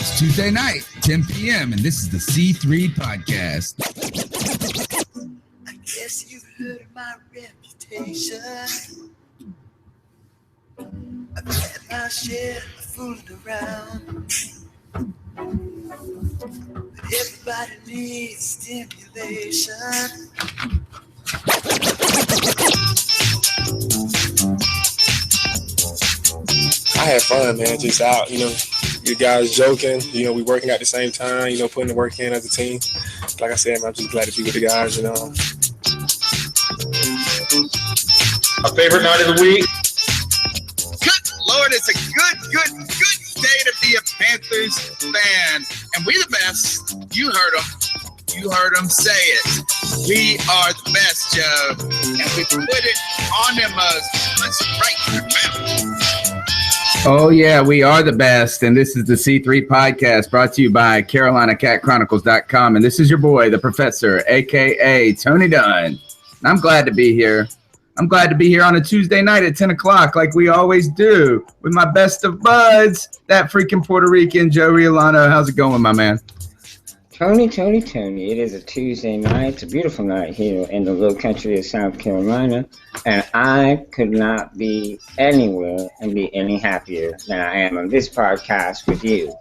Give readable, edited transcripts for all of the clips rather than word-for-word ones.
It's Tuesday night, 10 p.m., and this is the C3 Podcast. I guess you've heard of my reputation. I've had my share of fooling around. But everybody needs stimulation. I had fun, man. Just out, you guys joking. We working at the same time. Putting the work in as a team. Like I said, man, I'm just glad to be with the guys. My favorite night of the week. Good Lord, it's a good day to be a Panthers fan, and we the best. You heard them say it. We are the best, Joe, and we put it on them right in their mouth. Oh, yeah, we are the best, and this is the C3 Podcast brought to you by CarolinaCatChronicles.com, and this is your boy, the Professor, a.k.a. Tony Dunn. I'm glad to be here. I'm glad to be here on a Tuesday night at 10 o'clock like we always do with my best of buds, that freaking Puerto Rican, Joe Riolano. How's it going, my man? Tony. It is a Tuesday night. It's a beautiful night here in the low country of South Carolina, and I could not be anywhere and be any happier than I am on this podcast with you.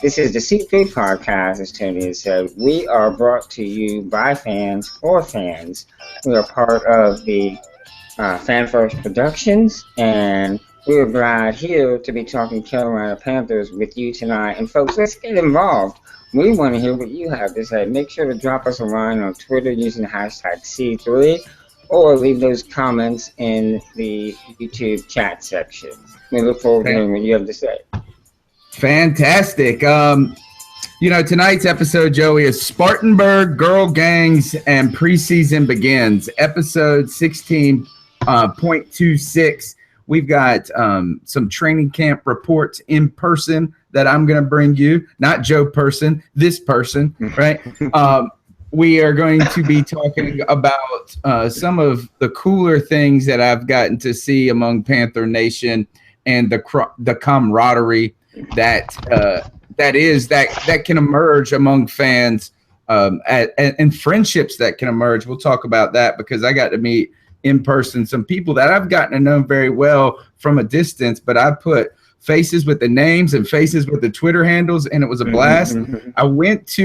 This is the C3 Podcast, as Tony has said. We are brought to you by fans for fans. We are part of the Fan First Productions, and we're glad here to be talking Carolina Panthers with you tonight. And folks, let's get involved. We want to hear what you have to say. Make sure to drop us a line on Twitter using the hashtag C3 or leave those comments in the YouTube chat section. We look forward to hearing what you have to say. Fantastic. Tonight's episode, Joey, is Spartanburg, Girl Gangs, and Preseason Begins. Episode 16.26. We've got some training camp reports in person that I'm going to bring you, not Joe person, this person, right? We are going to be talking about some of the cooler things that I've gotten to see among Panther Nation and the camaraderie that can emerge among fans and friendships that can emerge. We'll talk about that because I got to meet in person some people that I've gotten to know very well from a distance, but I put faces with the names and faces with the Twitter handles, and it was a blast. I went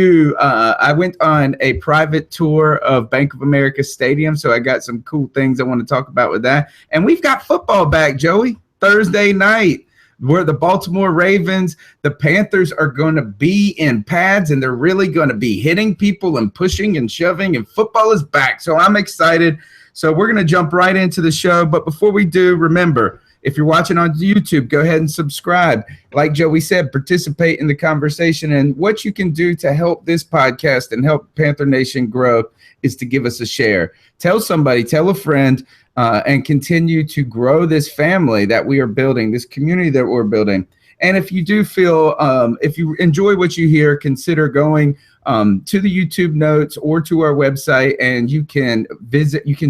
on a private tour of Bank of America Stadium, so I got some cool things I want to talk about with that. And we've got football back, Joey, Thursday night, where the Baltimore Ravens, the Panthers are going to be in pads, and they're really going to be hitting people and pushing and shoving, and football is back. So I'm excited. So we're going to jump right into the show. But before we do, remember, if you're watching on YouTube, go ahead and subscribe. Like Joey said, participate in the conversation. And what you can do to help this podcast and help Panther Nation grow is to give us a share. Tell somebody, tell a friend, and continue to grow this family that we are building, this community that we're building. And if you do feel, if you enjoy what you hear, consider going to the YouTube notes or to our website, and you can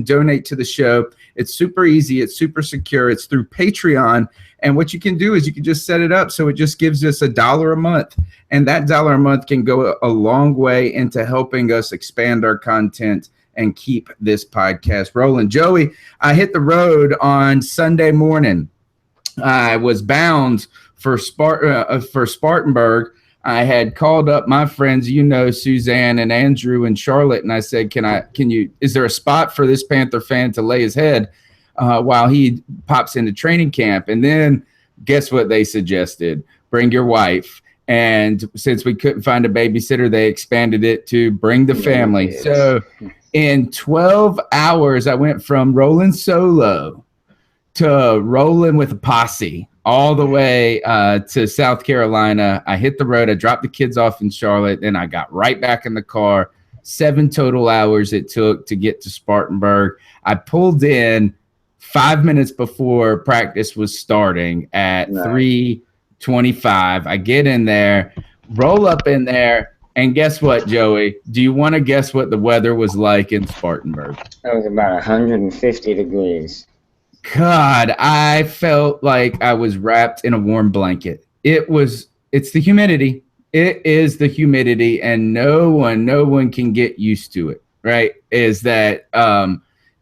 donate to the show. It's super easy. It's super secure. It's through Patreon. And what you can do is you can just set it up so it just gives us $1 a month. And that $1 a month can go a long way into helping us expand our content and keep this podcast rolling. Joey, I hit the road on Sunday morning. I was bound for Spartanburg. I had called up my friends, Suzanne and Andrew and Charlotte, and I said, is there a spot for this Panther fan to lay his head while he pops into training camp? And then guess what they suggested? Bring your wife. And since we couldn't find a babysitter, they expanded it to bring the family. Yes. So in 12 hours, I went from rolling solo to rolling with a posse all the way to South Carolina. I hit the road. I dropped the kids off in Charlotte, and I got right back in the car. 7 total hours it took to get to Spartanburg. I pulled in 5 minutes before practice was starting at 3:25. I get in there, roll up in there, and guess what, Joey? Do you want to guess what the weather was like in Spartanburg? It was about 150 degrees. God, I felt like I was wrapped in a warm blanket. It's the humidity. It is the humidity, and no one can get used to it, right? Is that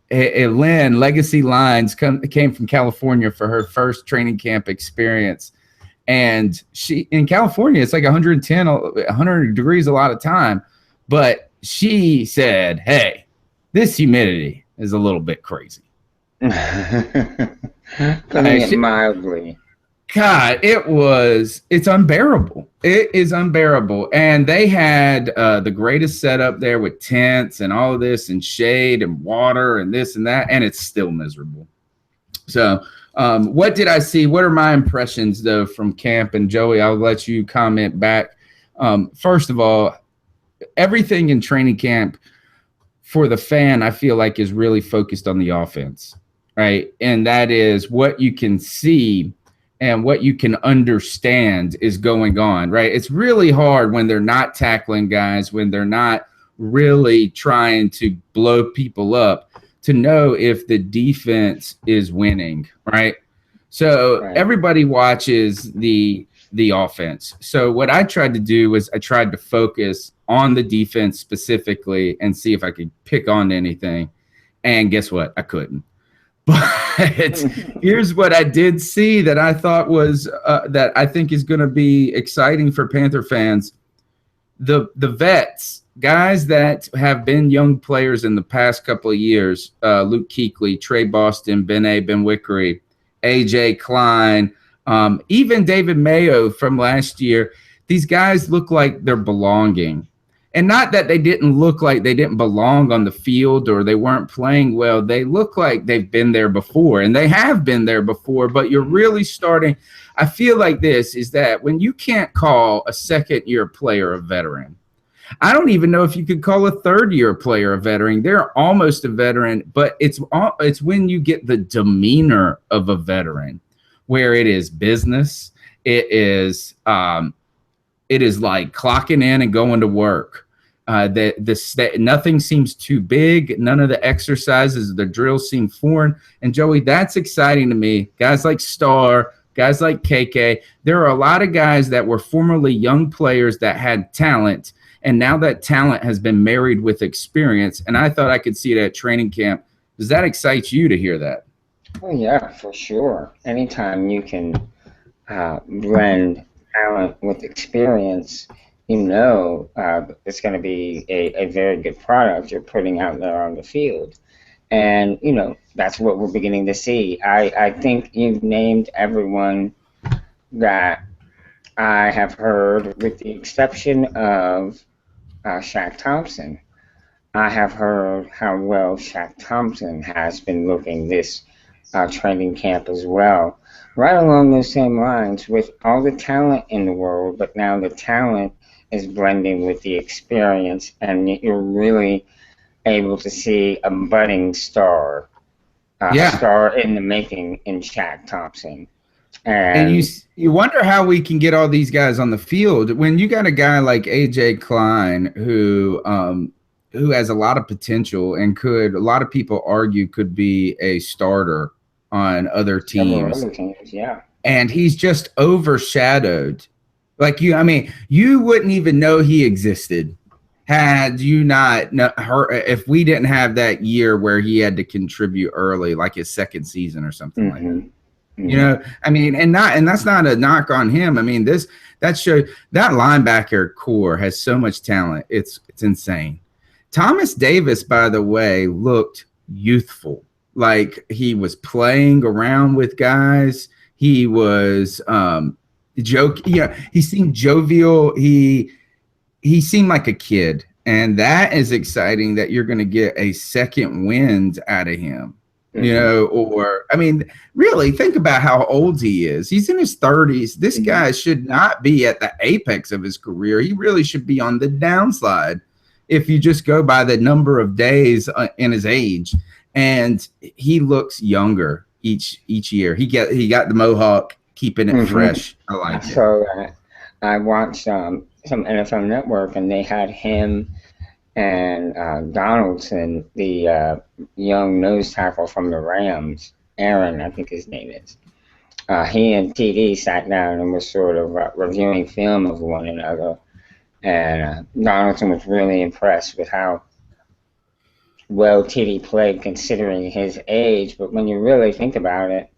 Lynn, Legacy Lines, came from California for her first training camp experience. And she, in California, it's like 110, 100 degrees a lot of time. But she said, hey, this humidity is a little bit crazy. Putting it mildly. God, it's unbearable. It is unbearable. And they had the greatest setup there with tents and all of this and shade and water and this and that, and it's still miserable. So what did I see? What are my impressions, though, from camp? And Joey, I'll let you comment back. First of all, everything in training camp for the fan, I feel like, is really focused on the offense, right? And that is what you can see and what you can understand is going on, right? It's really hard when they're not tackling guys, when they're not really trying to blow people up, to know if the defense is winning, right? So everybody watches the offense. So what I tried to do was I tried to focus on the defense specifically and see if I could pick on anything. And guess what? I couldn't. But here's what I did see that I thought was that I think is going to be exciting for Panther fans. The vets, guys that have been young players in the past couple of years, Luke Kuechly, Trey Boston, Ben Wickery, AJ Klein, even David Mayo from last year. These guys look like they're belonging. And not that they didn't look like they didn't belong on the field or they weren't playing well. They look like they've been there before, and they have been there before, but you're really starting. I feel like this is that when you can't call a second-year player a veteran, I don't even know if you could call a third-year player a veteran. They're almost a veteran, but it's when you get the demeanor of a veteran, where it is business. It is like clocking in and going to work. Nothing seems too big. None of the exercises, the drills seem foreign. And Joey, that's exciting to me. Guys like Star, guys like KK. There are a lot of guys that were formerly young players that had talent, and now that talent has been married with experience. And I thought I could see it at training camp. Does that excite you to hear that? Oh, yeah, for sure. Anytime you can blend talent with experience, it's going to be a very good product you're putting out there on the field. And, that's what we're beginning to see. I think you've named everyone that I have heard, with the exception of Shaq Thompson. I have heard how well Shaq Thompson has been looking this training camp as well. Right along those same lines, with all the talent in the world, but now the talent is blending with the experience, and you're really able to see a budding star, star in the making in Shaq Thompson. And you wonder how we can get all these guys on the field when you got a guy like AJ Klein who has a lot of potential and a lot of people argue could be a starter on other teams. Yeah. And he's just overshadowed. Like you wouldn't even know he existed had you not if we didn't have that year where he had to contribute early, like his second season or something like that. And that's not a knock on him. That shows that linebacker core has so much talent. It's insane. Thomas Davis, by the way, looked youthful. Like he was playing around with guys. He was he seemed jovial. He seemed like a kid, and that is exciting that you're going to get a second wind out of him. Really think about how old he is. He's in his 30s. This guy should not be at the apex of his career. He really should be on the downslide if you just go by the number of days in his age. And he looks younger each year. He got the mohawk, keeping it fresh. I like it. So I watched some NFL Network, and they had him and Donaldson, the young nose tackle from the Rams, Aaron, I think his name is. he and TD sat down and was sort of reviewing film of one another. And Donaldson was really impressed with how well TD played considering his age. But when you really think about it,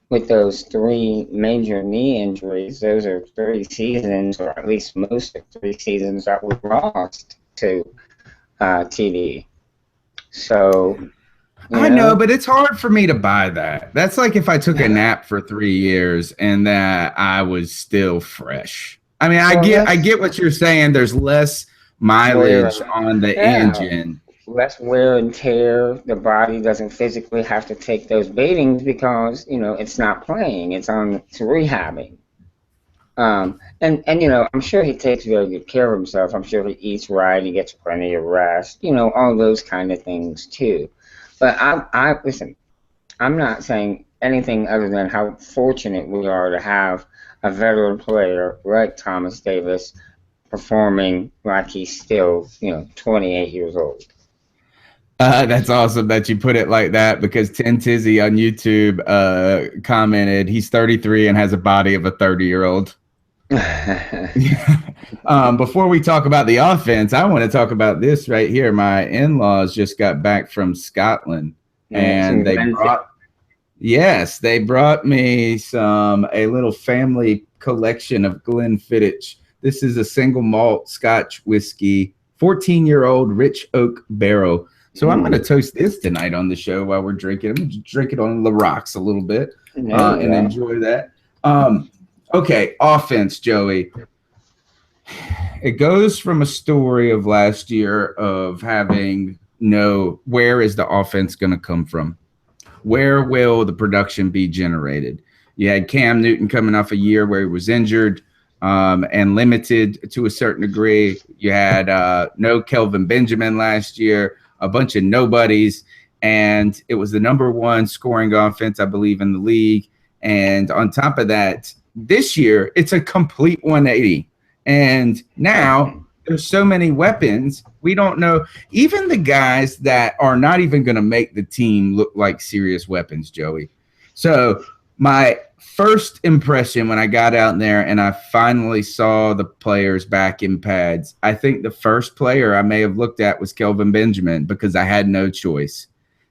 with those 3 major knee injuries, those are 3 seasons, or at least most of 3 seasons that were lost to TD. So, I know, but it's hard for me to buy that. That's like if I took a nap for 3 years and that I was still fresh. I mean, I get what you're saying. There's less mileage on the engine. Less wear and tear. The body doesn't physically have to take those beatings because, it's not playing. It's rehabbing. And I'm sure he takes very good care of himself. I'm sure he eats right. He gets plenty of rest. All those kind of things too. But listen, I'm not saying anything other than how fortunate we are to have a veteran player like Thomas Davis performing like he's still, 28 years old. That's awesome that you put it like that, because Tin Tizzy on YouTube commented he's 33 and has a body of a 30-year-old. Before we talk about the offense, I want to talk about this right here. My in-laws just got back from Scotland, and they brought me a little family collection of Glenfiddich. This is a single malt Scotch whiskey, 14-year-old rich oak barrel. So I'm going to toast this tonight on the show while we're drinking. I'm going to drink it on the rocks a little bit and enjoy that. Okay, offense, Joey. It goes from a story of last year of having where is the offense going to come from? Where will the production be generated? You had Cam Newton coming off a year where he was injured and limited to a certain degree. You had no Kelvin Benjamin last year, a bunch of nobodies, and it was the number 1 scoring offense, I believe, in the league. And on top of that, this year, it's a complete 180. And now there's so many weapons. We don't know. Even the guys that are not even going to make the team look like serious weapons, Joey. So my first impression when I got out there and I finally saw the players back in pads, I think the first player I may have looked at was Kelvin Benjamin, because I had no choice.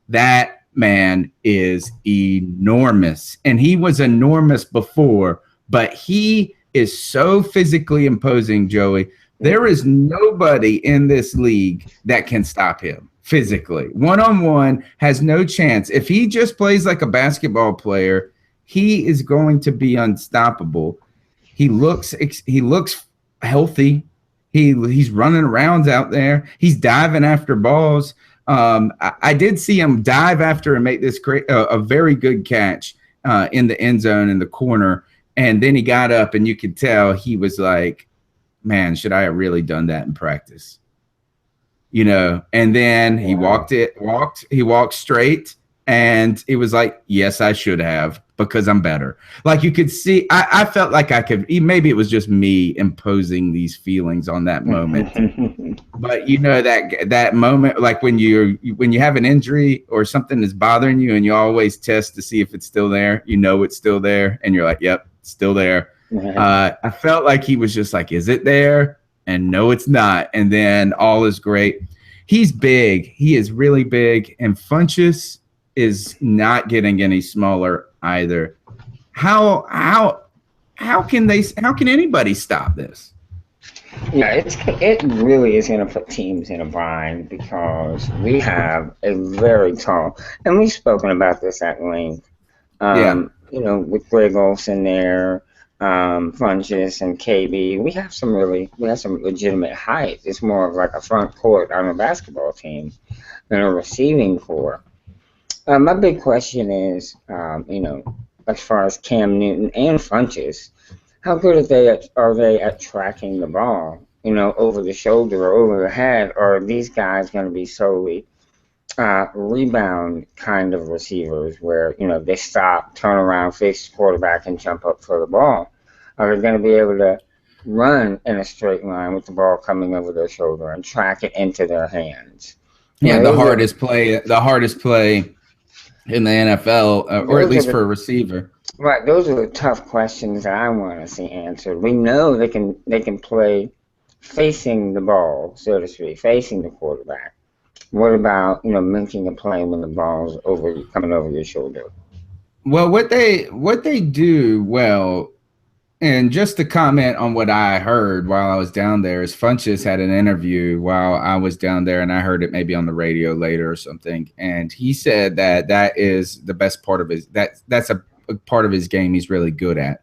That man is enormous. And he was enormous before, but he is so physically imposing, Joey. There is nobody in this league that can stop him physically. One-on-one has no chance. If he just plays like a basketball player, he is going to be unstoppable. He looks healthy. He's running around out there. He's diving after balls. I did see him dive after and make this a very good catch in the end zone in the corner. And then he got up, and you could tell he was like, man, should I have really done that in practice? And then he walked straight, and it was like, yes, I should have, because I'm better. Like you could see, I felt like I could, maybe it was just me imposing these feelings on that moment. But that moment, like when you have an injury or something is bothering you and you always test to see if it's still there, it's still there. And you're like, yep, it's still there. I felt like he was just like, is it there? And no, it's not. And then all is great. He's big. He is really big. And Funchess is not getting any smaller either. How can anybody stop this? Yeah, it really is going to put teams in a bind, because we have a very tall, and we've spoken about this at length. With Greg Olsen there, Funchess and KB, we have some legitimate height. It's more of like a front court on a basketball team than a receiving core. My big question is, as far as Cam Newton and Funchess, how good are they at tracking the ball, over the shoulder or over the head? Or are these guys going to be solely rebound kind of receivers where, they stop, turn around, face the quarterback, and jump up for the ball? Are they going to be able to run in a straight line with the ball coming over their shoulder and track it into their hands? Yeah, the hardest play in the NFL, or at Those least are for a receiver. Right, those are the tough questions that I want to see answered. We know they can play facing the ball, so to speak, facing the quarterback. What about making a play when the ball's coming over your shoulder? Well, what they do well, and just to comment on what I heard while I was down there, is Funchess had an interview while I was down there, and I heard it maybe on the radio later or something, and he said that is the best part of his that's a part of his game he's really good at,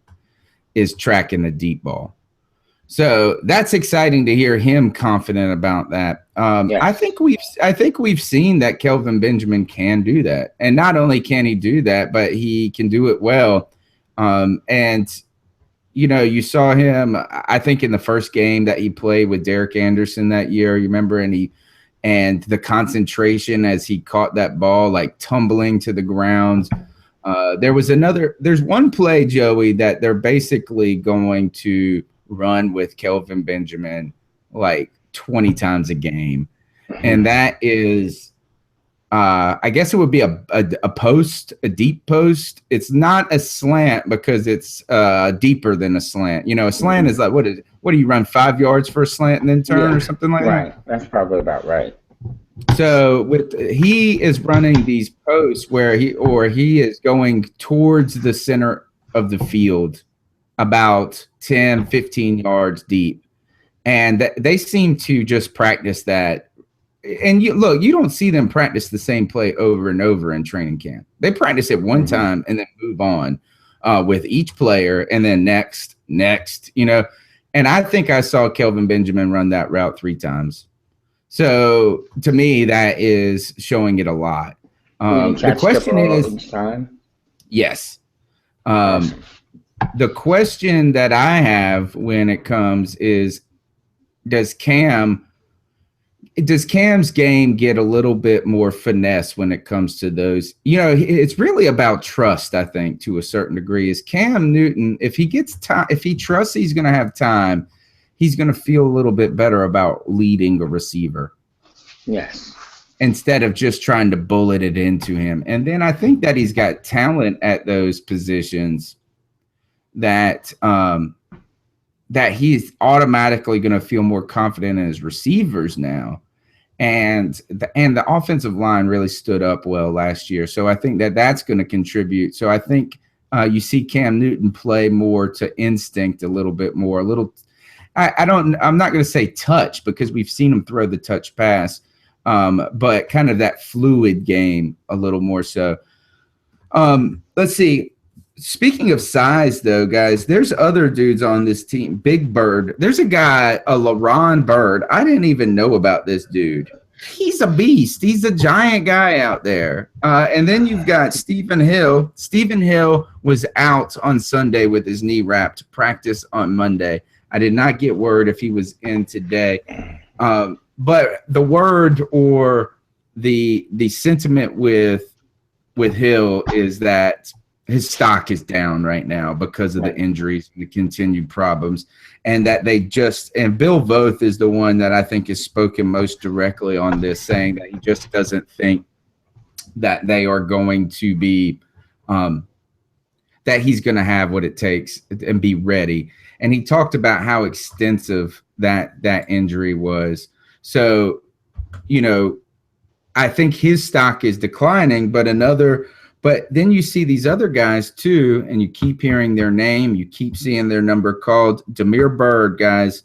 is tracking the deep ball. So that's exciting to hear him confident about that. Yeah. I think we've seen that Kelvin Benjamin can do that, and not only can he do that, but he can do it well. And you saw him, I think, in the first game that he played with Derek Anderson that year. You remember, and the concentration as he caught that ball, like tumbling to the ground. There's one play, Joey, that they're basically going to run with Kelvin Benjamin like 20 times a game. And that is, I guess it would be a post, a deep post. It's not a slant because it's deeper than a slant. A slant is like, what do you run 5 yards for a slant and then turn or something like that? Right. That's probably about right. So he is running these posts where he is going towards the center of the field about 10, 15 yards deep. And they seem to just practice that. And you don't see them practice the same play over and over in training camp. They practice it one time and then move on with each player, and then next. And I think I saw Kelvin Benjamin run that route 3 times. So to me, that is showing it a lot. The question is, each time? Yes. The question that I have when it comes is, does Cam's game get a little bit more finesse when it comes to those? It's really about trust, I think, to a certain degree. Is Cam Newton, if he gets time, if he trusts he's going to have time, he's going to feel a little bit better about leading a receiver. Yes. Instead of just trying to bullet it into him. And then I think that he's got talent at those positions that he's automatically going to feel more confident in his receivers now. And the offensive line really stood up well last year. So I think that's going to contribute. So I think you see Cam Newton play more to instinct a little bit more. I'm not going to say touch, because we've seen him throw the touch pass, but kind of that fluid game a little more so. Let's see. Speaking of size, though, guys, there's other dudes on this team. Big Bird. There's a guy, a LaRon Bird. I didn't even know about this dude. He's a beast. He's a giant guy out there. And then you've got Stephen Hill. Stephen Hill was out on Sunday with his knee wrapped, practice on Monday. I did not get word if he was in today. But the word or the sentiment with Hill is that his stock is down right now because of the injuries and the continued problems, and that and Bill Voth is the one that I think has spoken most directly on this, saying that he just doesn't think that they are going to be, that he's going to have what it takes and be ready. And he talked about how extensive that injury was. So, I think his stock is declining, but then you see these other guys too, and you keep hearing their name, you keep seeing their number called. Damiere Byrd, guys,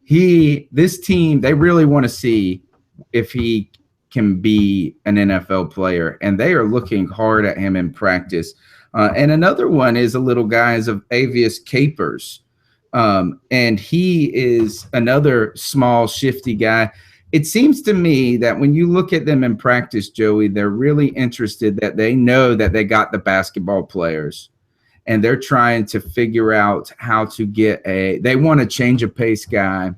this team, they really want to see if he can be an NFL player, and they are looking hard at him in practice. And another one is a little guy of Avius Capers, and he is another small, shifty guy. It seems to me that when you look at them in practice, Joey, they're really interested, that they know that they got the basketball players, and they're trying to figure out how to they want to change a pace guy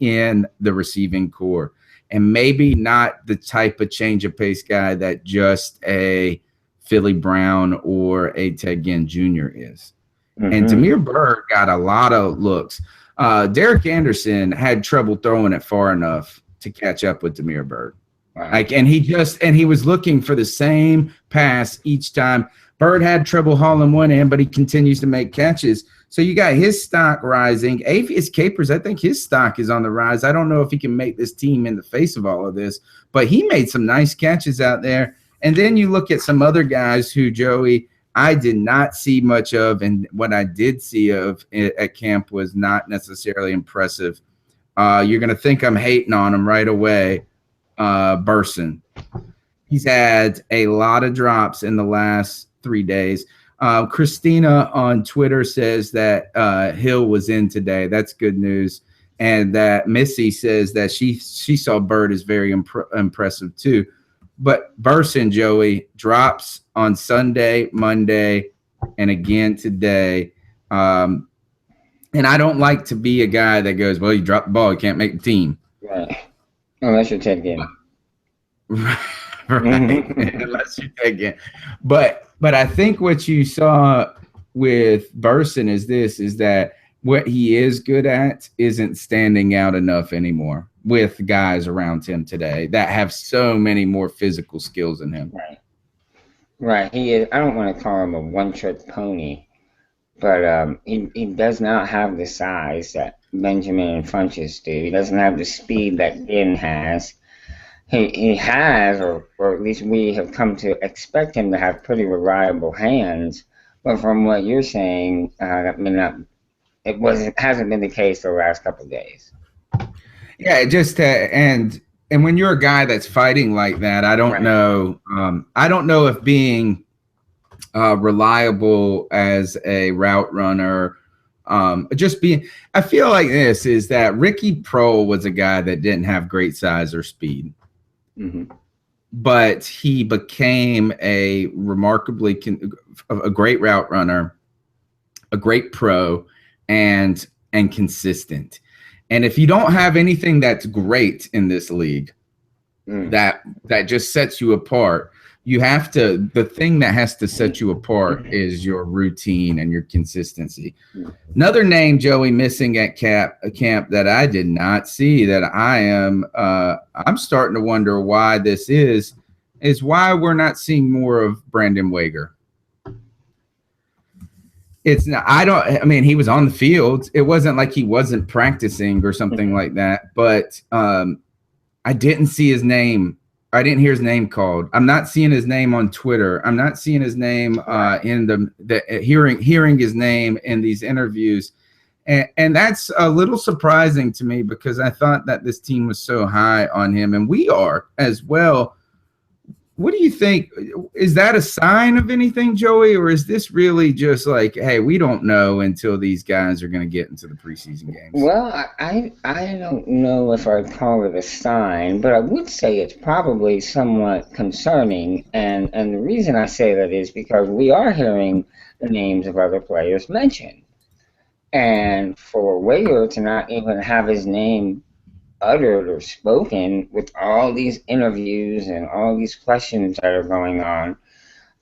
in the receiving core, and maybe not the type of change of pace guy that just a Philly Brown or a Ted Ginn Jr. is. Mm-hmm. And Damiere Byrd got a lot of looks. Derek Anderson had trouble throwing it far enough to catch up with Damiere Byrd. Wow. Like, and he was looking for the same pass each time. Bird had trouble hauling one in, but he continues to make catches. So you got his stock rising. Avius Capers, I think his stock is on the rise. I don't know if he can make this team in the face of all of this, but he made some nice catches out there. And then you look at some other guys who, Joey, I did not see much of, and what I did see of at camp was not necessarily impressive. You're going to think I'm hating on him right away. Burson. He's had a lot of drops in the last 3 days. Christina on Twitter says that Hill was in today. That's good news. And that Missy says that she saw Bird as very impressive too. But Burson, Joey, drops on Sunday, Monday, and again today. And I don't like to be a guy that goes, well, you dropped the ball, you can't make the team. Right. Unless you're Ted Ginn. Right. Unless you take it. But I think what you saw with Burson is that what he is good at isn't standing out enough anymore with guys around him today that have so many more physical skills than him. Right. He is. I don't want to call him a one-trick pony, but he does not have the size that Benjamin and Funchess do. He doesn't have the speed that Ginn has. He has, or at least we have come to expect him to have pretty reliable hands. But from what you're saying, hasn't been the case the last couple of days. Yeah, it just and when you're a guy that's fighting like that, I don't know. I don't know if being reliable as a route runner, I feel like this is that Ricky Prohl was a guy that didn't have great size or speed. Mm-hmm. But he became a remarkably a great route runner, a great pro, and consistent. And if you don't have anything that's great in this league, that just sets you apart, you have to. The thing that has to set you apart is your routine and your consistency. Another name, Joey, missing at camp that I did not see, that I'm starting to wonder why this is why we're not seeing more of Brandon Wager. It's not. I mean, he was on the field. It wasn't like he wasn't practicing or something like that. But I didn't see his name. I didn't hear his name called. I'm not seeing his name on Twitter. I'm not seeing his name in the hearing his name in these interviews. And that's a little surprising to me because I thought that this team was so high on him, and we are as well. What do you think? Is that a sign of anything, Joey, or is this really just like, hey, we don't know until these guys are going to get into the preseason games? Well, I don't know if I'd call it a sign, but I would say it's probably somewhat concerning. And the reason I say that is because we are hearing the names of other players mentioned. And for Wager to not even have his name uttered or spoken with all these interviews and all these questions that are going on,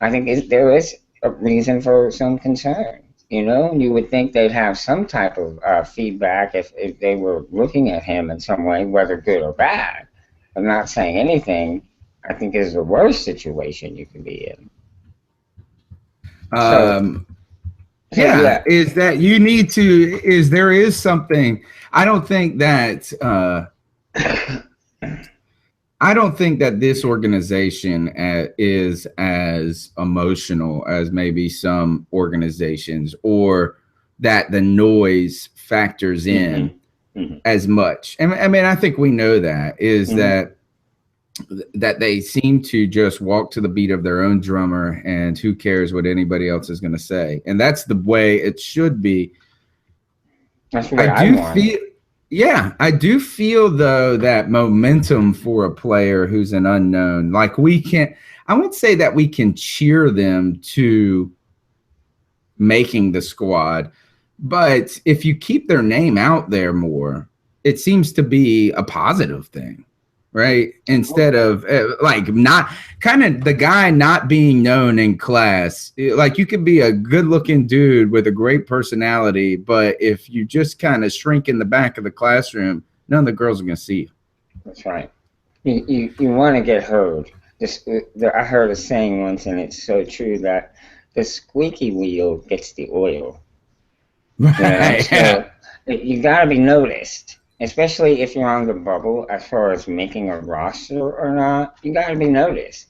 I think there is a reason for some concern. You know, you would think they'd have some type of feedback if they were looking at him in some way, whether good or bad. But not saying anything, I think, is the worst situation you can be in. Yeah, is that you need to, there is something, I don't think that this organization is as emotional as maybe some organizations, or that the noise factors in as much. And I mean, I think we know that is that they seem to just walk to the beat of their own drummer, and who cares what anybody else is going to say. And that's the way it should be. That's what I feel. Yeah, I do feel though that momentum for a player who's an unknown, like I won't say that we can cheer them to making the squad, but if you keep their name out there more, it seems to be a positive thing. Right. Instead of like not kind of the guy not being known in class, like you could be a good looking dude with a great personality, but if you just kind of shrink in the back of the classroom, none of the girls are going to see you. That's right. You want to get heard. I heard a saying once, and it's so true, that the squeaky wheel gets the oil. Right. So you got to be noticed, especially if you're on the bubble as far as making a roster or not. You got to be noticed.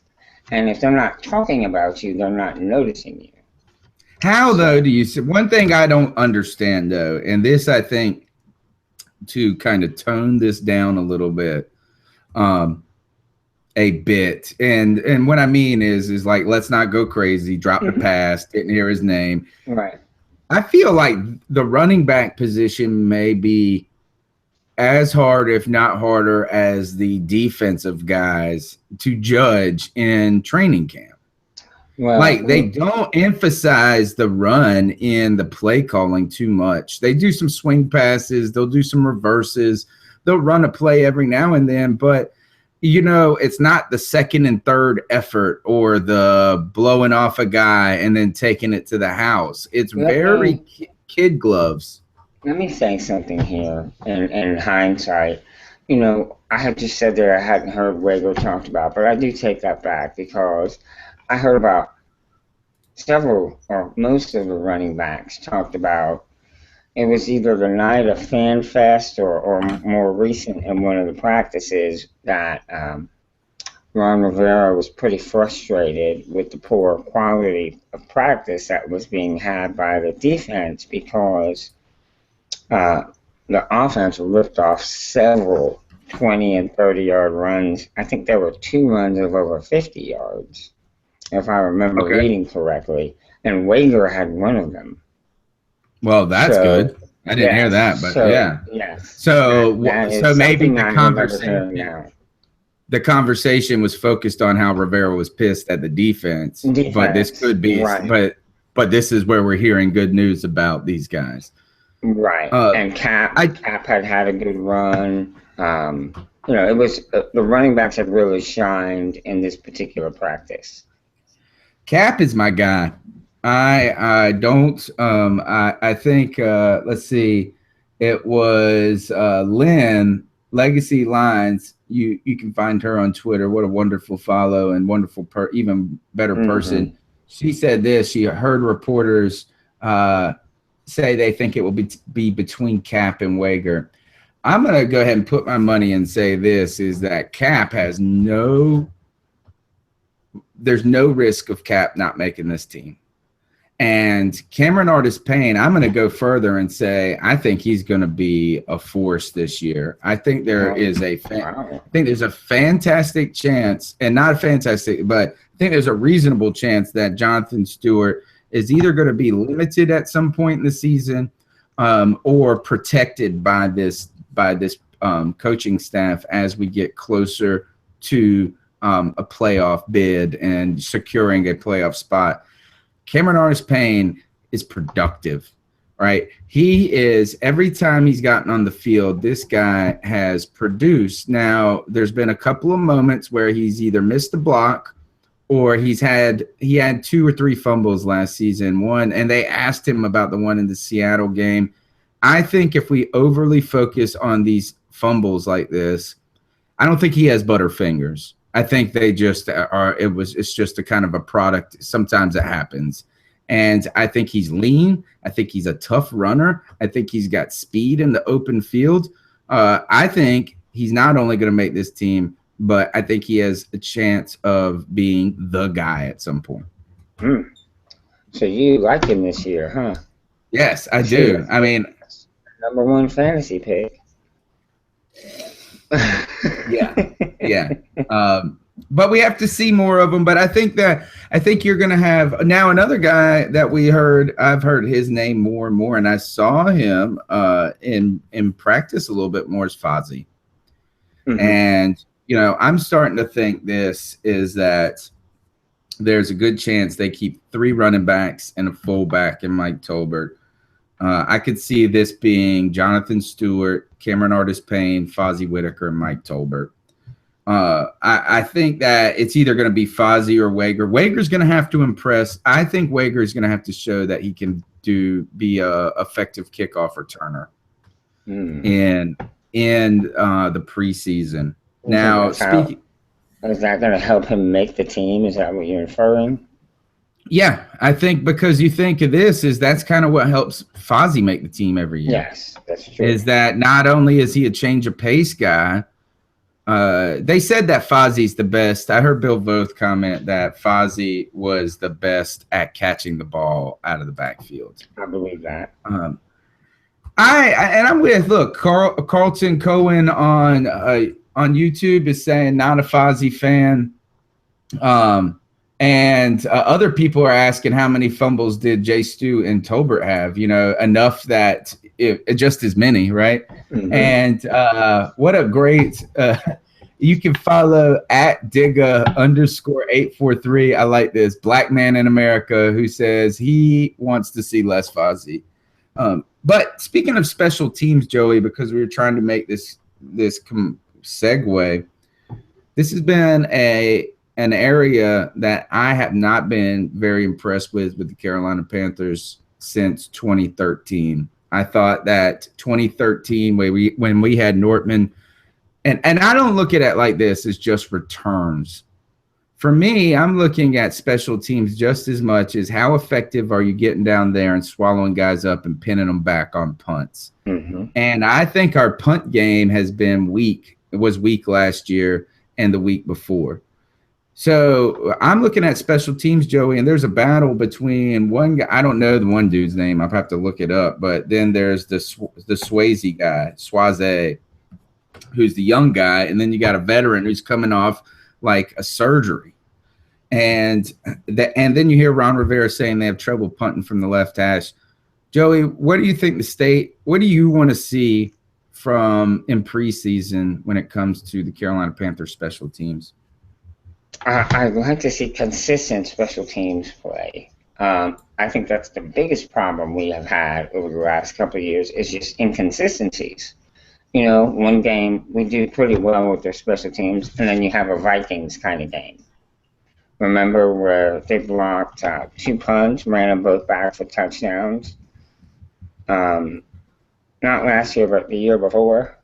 And if they're not talking about you, they're not noticing you. How, though, do you see? One thing I don't understand, though, and this, I think, to kind of tone this down a little bit, and what I mean is like, let's not go crazy, drop the pass, didn't hear his name. Right. I feel like the running back position may be as hard, if not harder, as the defensive guys to judge in training camp. Well, like they don't emphasize the run in the play calling too much. They do some swing passes, they'll do some reverses, they'll run a play every now and then, but it's not the second and third effort or the blowing off a guy and then taking it to the house. It's very kid gloves. Let me say something here in hindsight. I had just said that I hadn't heard Wago talked about, but I do take that back because I heard about several or most of the running backs talked about. It was either the night of Fan Fest or more recent in one of the practices that Ron Rivera was pretty frustrated with the poor quality of practice that was being had by the defense because the offense ripped off several 20 and 30-yard runs. I think there were 2 runs of over 50 yards, if I remember reading correctly, and Wager had one of them. Well, that's good. I didn't hear that, but Yes. So maybe the conversation was focused on how Rivera was pissed at the defense. But this could be, but this is where we're hearing good news about these guys. Right. And Cap had a good run. It was the running backs had really shined in this particular practice. Cap is my guy. I don't. I think. Let's see. It was Lynn Legacy Lines. You can find her on Twitter. What a wonderful follow and wonderful, even better person. She said this. She heard reporters say they think it will be between Cap and Wager. I'm gonna go ahead and put my money and say this is that Cap has there's no risk of Cap not making this team. And Cameron Artis-Payne, I'm going to go further and say I think he's going to be a force this year. I think there's a fantastic chance, and not a fantastic, but I think there's a reasonable chance that Jonathan Stewart is either going to be limited at some point in the season or protected by this coaching staff as we get closer to a playoff bid and securing a playoff spot. Cameron Artis-Payne is productive, right? He is, every time he's gotten on the field, this guy has produced. Now, there's been a couple of moments where he's either missed a block or he had 2 or 3 fumbles last season. And they asked him about the one in the Seattle game. I think if we overly focus on these fumbles like this, I don't think he has butterfingers. I think they just are. It's just a kind of a product. Sometimes it happens. And I think he's lean. I think he's a tough runner. I think he's got speed in the open field. I think he's not only going to make this team, but I think he has a chance of being the guy at some point. So you like him this year, huh? Yes, I do. I mean, number 1 fantasy pick. Yeah. But we have to see more of them. But I think you're going to have now another guy that I've heard his name more and more, and I saw him in practice a little bit more, is Fozzie. And I'm starting to think this is that there's a good chance they keep 3 running backs and a fullback in Mike Tolbert. I could see this being Jonathan Stewart, Cameron Artis-Payne, Fozzie Whitaker, and Mike Tolbert. I think that it's either going to be Fozzie or Wager. Wager's going to have to impress. I think Wager is going to have to show that he can be a effective kickoff returner in the preseason. Now, speaking, is that going to help him make the team? Is that what you're inferring? yeah, I think because you think of this is that's kind of what helps Fozzie make the team every year. Yes, that's true. Is that not only is he a change of pace guy, they said that Fozzie's the best. I heard Bill Voth comment that Fozzie was the best at catching the ball out of the backfield. I believe that. I'm with Carlton Cohen on YouTube is saying not a Fozzie fan. And other people are asking how many fumbles did Jay Stu and Tolbert have? You know, enough that just as many, right? Mm-hmm. And what a great you can follow at Digga_843. I like this black man in America who says he wants to see less Fozzie. But speaking of special teams, Joey, because we were trying to make this segue, this has been an area that I have not been very impressed with the Carolina Panthers since 2013. I thought that 2013, when we had Nortman, and I don't look at it like this as just returns. For me, I'm looking at special teams just as much as how effective are you getting down there and swallowing guys up and pinning them back on punts. Mm-hmm. And I think our punt game has been weak. It was weak last year and the week before. So I'm looking at special teams, Joey, and there's a battle between one guy. I don't know the one dude's name. I'll have to look it up. But then there's the Swayze guy, Swaze, who's the young guy. And then you got a veteran who's coming off like a surgery. And then you hear Ron Rivera saying they have trouble punting from the left hash. Joey, what do you think what do you want to see from in preseason when it comes to the Carolina Panthers special teams? I'd like to see consistent special teams play. I think that's the biggest problem we have had over the last couple of years is just inconsistencies. You know, one game we do pretty well with their special teams, and then you have a Vikings kind of game. Remember where they blocked 2 punts, ran them both back for touchdowns? Not last year, but the year before.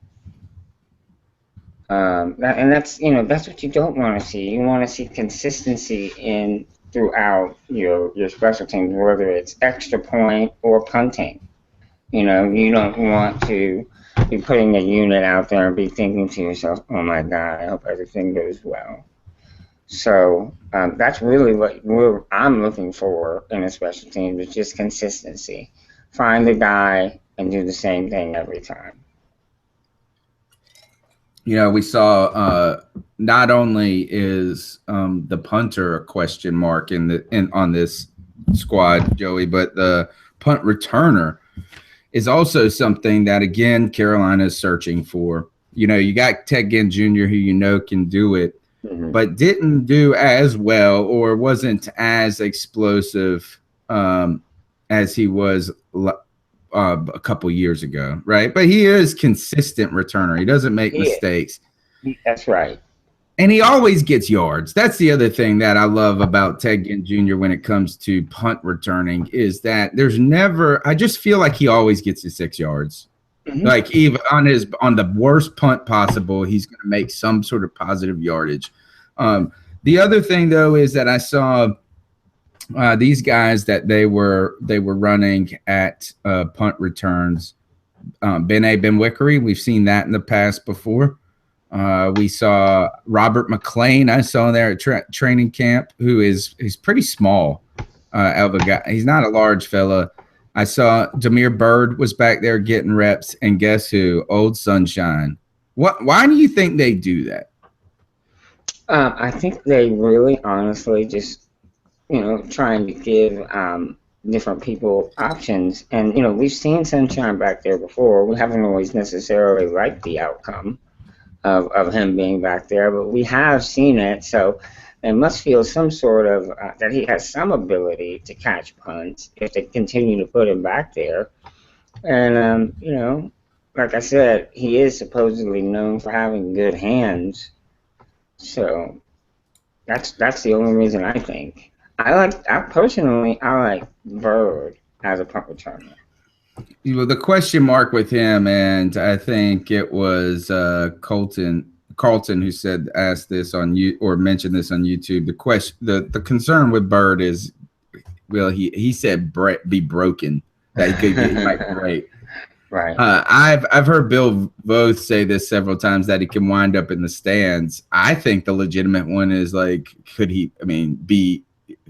That's what you don't want to see. You want to see consistency throughout your special teams, whether it's extra point or punting. You know, you don't want to be putting a unit out there and be thinking to yourself, "Oh my God, I hope everything goes well." So that's really what I'm looking for in a special team is just consistency. Find the guy and do the same thing every time. You know, we saw not only is the punter a question mark on this squad, Joey, but the punt returner is also something that, again, Carolina is searching for. You know, you got Ted Ginn Jr., who you know can do it, but didn't do as well or wasn't as explosive as he was a couple years ago, right? But he is consistent returner. He doesn't make mistakes. That's right. And he always gets yards. That's the other thing that I love about Ted Ginn Jr. when it comes to punt returning is that I just feel like he always gets his 6 yards. Mm-hmm. Like even on the worst punt possible, he's going to make some sort of positive yardage. The other thing though is that I saw these guys that they were running at punt returns. Ben Wickery, we've seen that in the past before. We saw Robert McLean. I saw there at training camp, he's pretty small. Of a guy, he's not a large fella. I saw Damiere Byrd was back there getting reps, and guess who? Old Sunshine. Why do you think they do that? I think they really, honestly, just trying to give different people options. And we've seen Sunshine back there before. We haven't always necessarily liked the outcome of him being back there, but we have seen it. So they must feel some sort of that he has some ability to catch punts if they continue to put him back there. And like I said, he is supposedly known for having good hands. So that's the only reason I think. I personally like Bird as a punt returner. The question mark with him, and I think it was Colton Carlton, who asked this on you or mentioned this on YouTube. The concern with Bird is, well, he said be broken, that he might break. Right. I've heard Bill Voth say this several times, that he can wind up in the stands. I think the legitimate one is, like, could he? I mean, be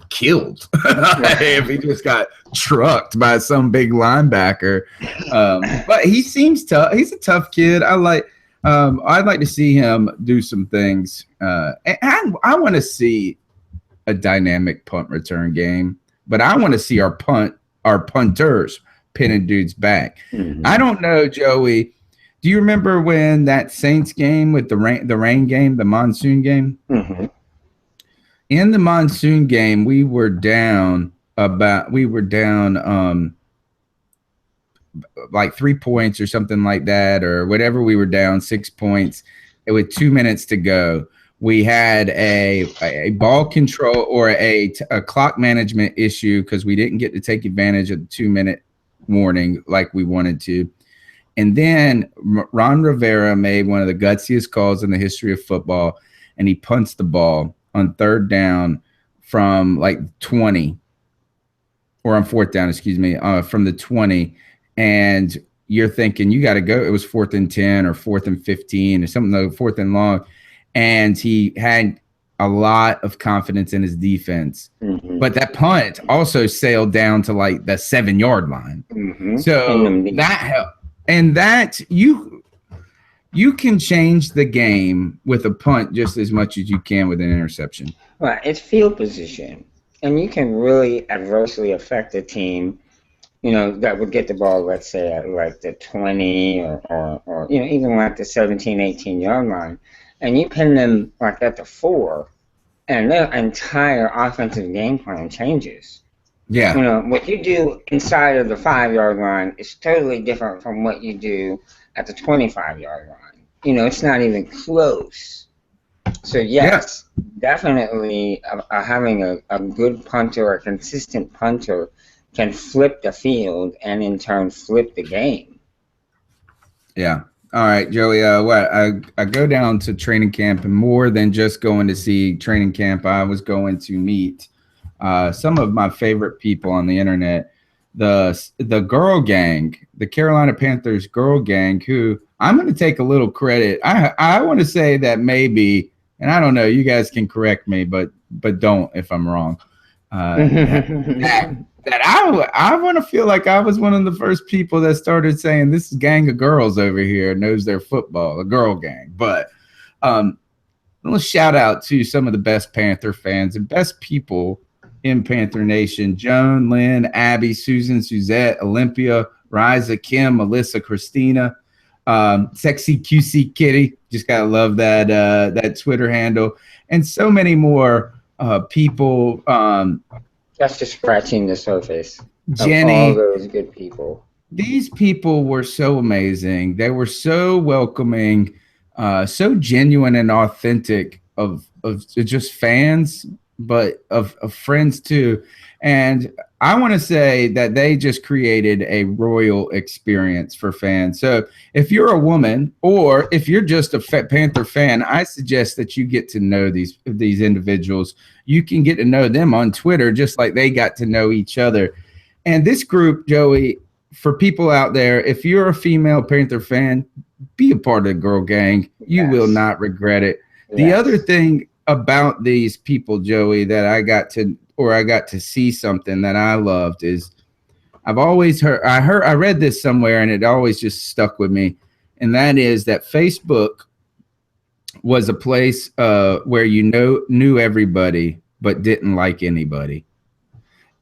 killed if he just got trucked by some big linebacker. But he seems tough. He's a tough kid. I'd like to see him do some things. And I want to see a dynamic punt return game, but I want to see our punters pinning dudes back. Mm-hmm. I don't know, Joey. Do you remember when that Saints game with the rain game, the monsoon game? Mm-hmm. In the monsoon game, we were down like 3 points or something like that, or whatever. We were down 6 points with 2 minutes to go. We had a ball control or a clock management issue because we didn't get to take advantage of the 2-minute warning like we wanted to. And then Ron Rivera made one of the gutsiest calls in the history of football, and he punts the ball on third down from like 20, or on fourth down, from the 20. And you're thinking you got to go. It was 4th and 10 or 4th and 15 or something, like 4th and long. And he had a lot of confidence in his defense. Mm-hmm. But that punt also sailed down to like the 7-yard line. Mm-hmm. So that helped. And that you can change the game with a punt just as much as you can with an interception. Right. It's field position. And you can really adversely affect a team, that would get the ball, let's say, at like the 20 or even like the 17, 18-yard line. And you pin them like at the 4, and their entire offensive game plan changes. Yeah. What you do inside of the 5-yard line is totally different from what you do at the 25-yard line. It's not even close. So, yes, definitely having a good punter, a consistent punter, can flip the field and in turn flip the game. Yeah. All right, Joey. I go down to training camp, and more than just going to see training camp, I was going to meet some of my favorite people on the internet, the girl gang, the Carolina Panthers girl gang, who I'm going to take a little credit. I want to say that maybe, and I don't know, you guys can correct me, but don't if I'm wrong. That I want to feel like I was one of the first people that started saying this gang of girls over here knows their football, a girl gang. But a little shout out to some of the best Panther fans and best people in Panther Nation: Joan, Lynn, Abby, Susan, Suzette, Olympia, Riza, Kim, Melissa, Christina, Sexy QC Kitty. Just gotta love that Twitter handle, and so many more people. Just scratching the surface. Jenny, of all those good people. These people were so amazing. They were so welcoming, so genuine and authentic of just fans, but of friends too. And I want to say that they just created a royal experience for fans. So if you're a woman, or if you're just a Panther fan, I suggest that you get to know these individuals. You can get to know them on Twitter, just like they got to know each other. And this group, Joey, for people out there, if you're a female Panther fan, be a part of the girl gang. You will not regret it. Yes. The other thing about these people, Joey, that I got to see something that I loved is I've always I read this somewhere, and it always just stuck with me. And that is that Facebook was a place where you knew everybody but didn't like anybody.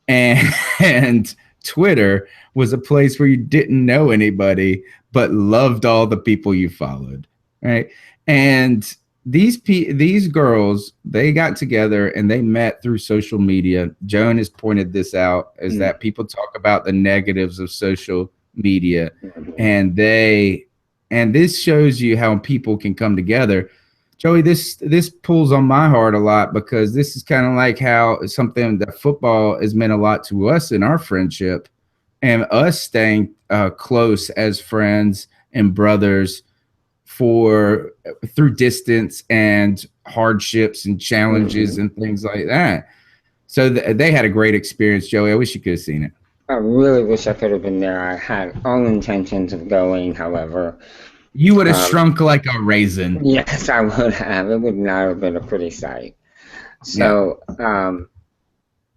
And Twitter was a place where you didn't know anybody but loved all the people you followed, right? And these girls, they got together and they met through social media. Joan has pointed this out, is that people talk about the negatives of social media, and this shows you how people can come together. Joey, this pulls on my heart a lot, because this is kind of like how something that football has meant a lot to us in our friendship, and us staying close as friends and brothers through distance and hardships and challenges and things like that. So they had a great experience, Joey. I wish you could have seen it. I really wish I could have been there. I had all intentions of going, however. You would have shrunk like a raisin. Yes, I would have. It would not have been a pretty sight. So,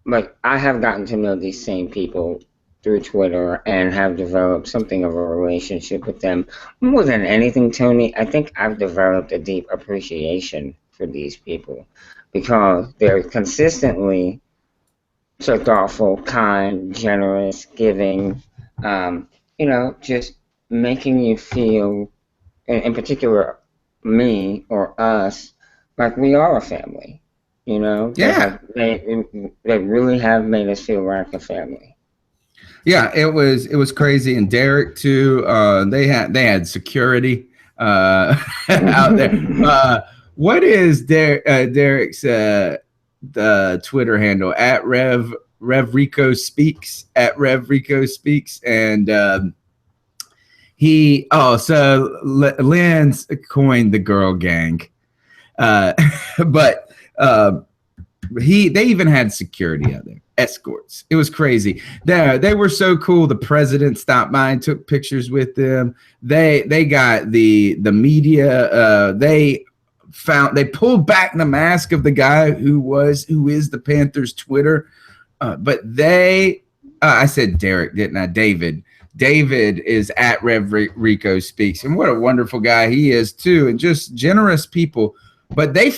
but I have gotten to know these same people through Twitter and have developed something of a relationship with them. More than anything, Tony, I think I've developed a deep appreciation for these people because they're consistently so thoughtful, kind, generous, giving, just making you feel, in particular, me or us, like we are a family. Yeah. They really have made us feel like a family. Yeah, it was crazy, and Derek too. They had security out there. What is Derek's the Twitter handle at Rev Rico Speaks and Lynn's coined the girl gang, but they even had security out there. Escorts. It was crazy. They were so cool. The president stopped by and took pictures with them. They got the media. They pulled back the mask of the guy who is the Panthers Twitter. But I said Derek, didn't I? David is at Rev Rico Speaks, and what a wonderful guy he is too, and just generous people. But they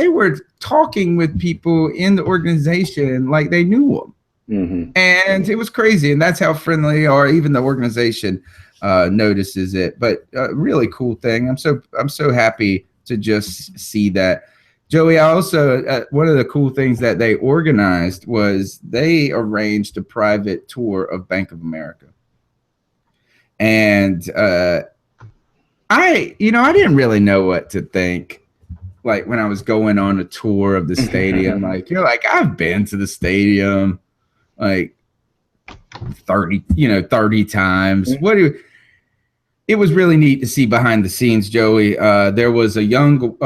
were talking with people in the organization like they knew them. And it was crazy. And that's how friendly they are. Even the organization notices it. But really cool thing. I'm so happy to just see that. Joey, I also, one of the cool things that they organized was they arranged a private tour of Bank of America. And I didn't really know what to think. Like when I was going on a tour of the stadium, I've been to the stadium like 30 times. It was really neat to see behind the scenes, Joey. There was a young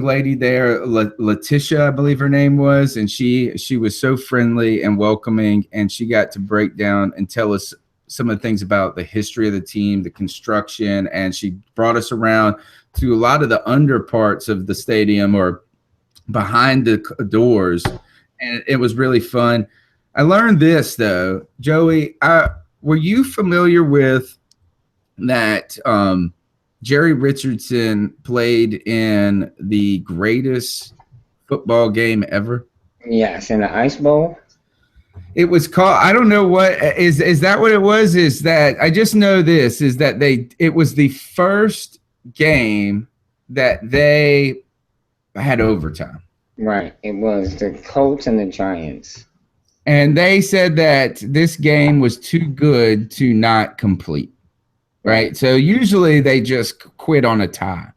lady there, Letitia, I believe her name was, and she was so friendly and welcoming, and she got to break down and tell us some of the things about the history of the team, the construction, and she brought us around to a lot of the under parts of the stadium or behind the doors, and it was really fun. I learned this though, Joey. Were you familiar with that? Jerry Richardson played in the greatest football game ever. Yes, in the Ice Bowl. It was called, I don't know what is that what it was? Is that I just know this is that it was the first game that they had overtime. Right. It was the Colts and the Giants. And they said that this game was too good to not complete. Right. So usually they just quit on a tie.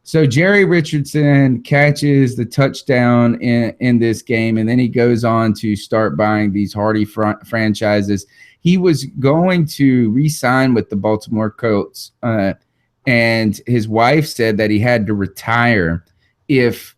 So Jerry Richardson catches the touchdown in this game, and then he goes on to start buying these hardy franchises. He was going to re-sign with the Baltimore Colts, and his wife said that he had to retire if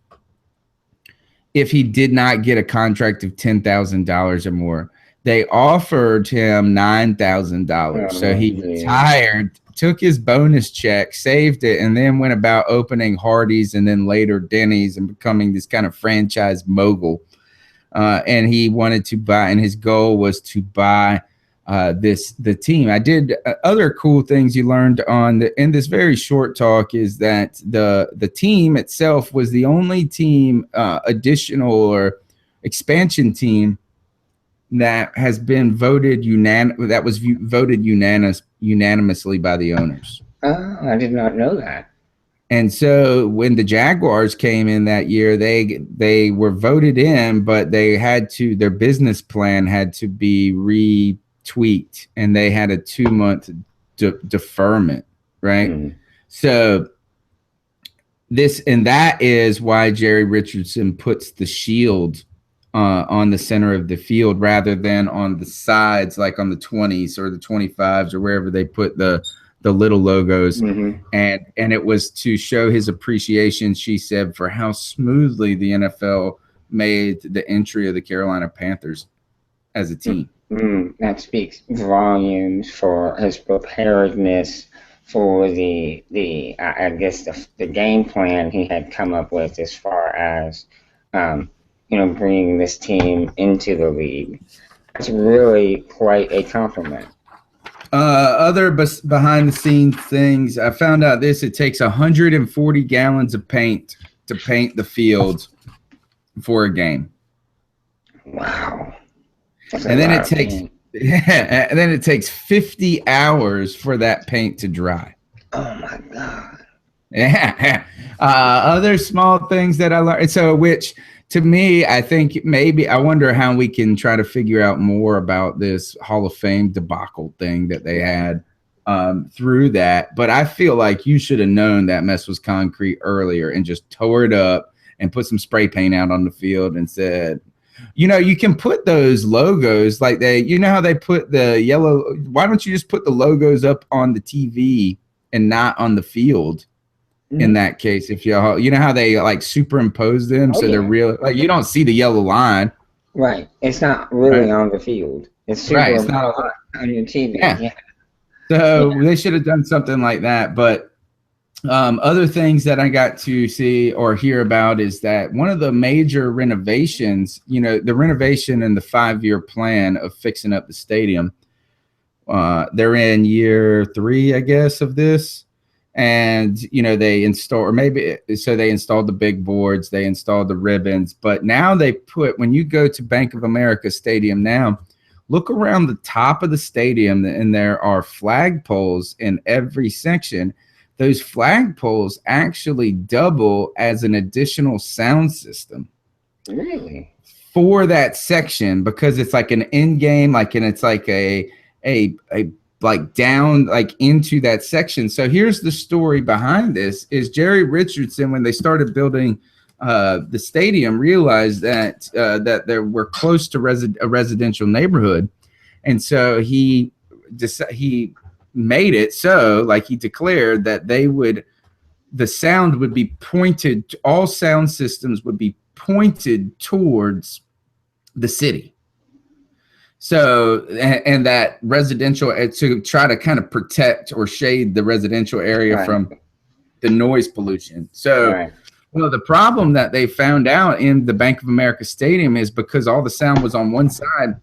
he did not get a contract of $10,000 or more. They offered him $9,000, so he retired, took his bonus check, saved it, and then went about opening Hardee's and then later Denny's and becoming this kind of franchise mogul. And he wanted to buy, and his goal was to buy the team. I did other cool things you learned in this very short talk is that the team itself was the only team, additional or expansion team that has been voted unanimously by the owners. Oh, I did not know that. And so when the Jaguars came in that year, they were voted in, but their business plan had to be retweaked, and they had a 2-month deferment, right? Mm. So that is why Jerry Richardson puts the shield on the center of the field rather than on the sides, like on the 20s or the 25s or wherever they put the the little logos, and it was to show his appreciation, she said, for how smoothly the NFL made the entry of the Carolina Panthers as a team. That speaks volumes for his preparedness for the I guess the game plan he had come up with as far as bringing this team into the league. That's really quite a compliment. Other behind the scenes things, I found out it takes 140 gallons of paint to paint the field for a game. Wow. And then it takes 50 hours for that paint to dry. Oh my God. Yeah. Other small things that I learned. So, which to me, I think maybe I wonder how we can try to figure out more about this Hall of Fame debacle thing that they had through that. But I feel like you should have known that mess was concrete earlier and just tore it up and put some spray paint out on the field and said, you can put those logos like how they put the yellow. Why don't you just put the logos up on the TV and not on the field? In that case, if you know how they like superimpose them, so they're real, like you don't see the yellow line. Right. It's not really on the field. It's superimposed on your TV. Yeah. So they should have done something like that. But other things that I got to see or hear about is that one of the major renovations, the renovation and the 5-year plan of fixing up the stadium, they're in year 3, I guess, of this. And, they installed the big boards, they installed the ribbons, but now when you go to Bank of America Stadium now, look around the top of the stadium and there are flagpoles in every section. Those flagpoles actually double as an additional sound system. Really? For that section, because it's like an in-game, and it's like a down into that section. So here's the story behind this is Jerry Richardson, when they started building the stadium, realized that they were close to a residential neighborhood. And so he made it so, he declared that the sound would be pointed, all sound systems would be pointed towards the city. So, and that residential, to try to kind of protect or shade the residential area from the noise pollution. So, the problem that they found out in the Bank of America Stadium is because all the sound was on one side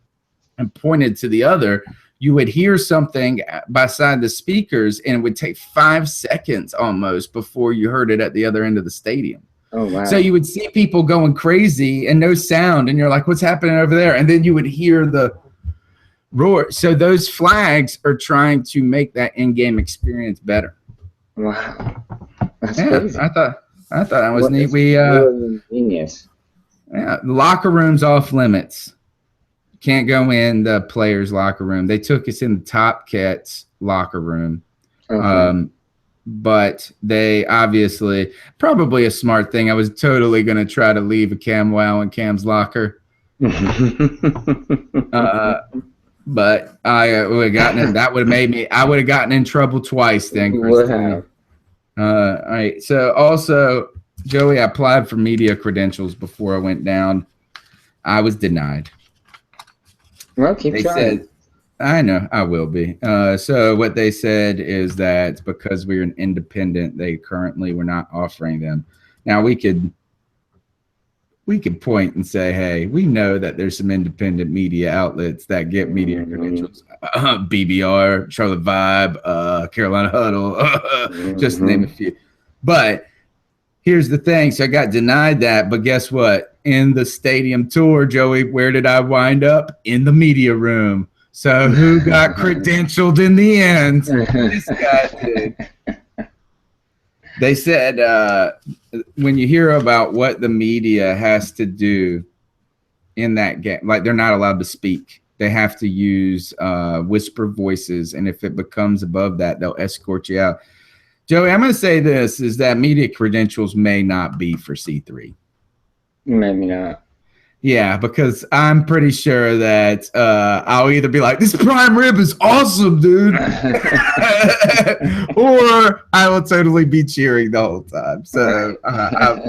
and pointed to the other, you would hear something beside the speakers and it would take 5 seconds almost before you heard it at the other end of the stadium. Oh, wow. So you would see people going crazy and no sound, and you're like, what's happening over there? And then you would hear the roar. So those flags are trying to make that in-game experience better. Wow. That's crazy. I thought that was neat. Genius. Yeah, the locker room's off limits. Can't go in the players' locker room. They took us in the Top Cats locker room. Okay. But they obviously, probably a smart thing. I was totally going to try to leave a Cam Wow in Cam's locker. But I would have gotten in. That would have made me. I would have gotten in trouble twice. Then, all right. So also, Joey, I applied for media credentials before I went down. I was denied. Well, keep trying. I know I will be. So what they said is that because we're an independent, they currently were not offering them. Now we could point and say, hey, we know that there's some independent media outlets that get media credentials. BBR, Charlotte Vibe, Carolina Huddle, just to name a few. But here's the thing. So I got denied that. But guess what? In the stadium tour, Joey, where did I wind up? In the media room. So who got credentialed in the end? This guy did. They said when you hear about what the media has to do in that game, they're not allowed to speak. They have to use whisper voices. And if it becomes above that, they'll escort you out. Joey, I'm going to say this, is that media credentials may not be for C3. Maybe not. Yeah, because I'm pretty sure that I'll either be like, this prime rib is awesome, dude. Or I will totally be cheering the whole time. So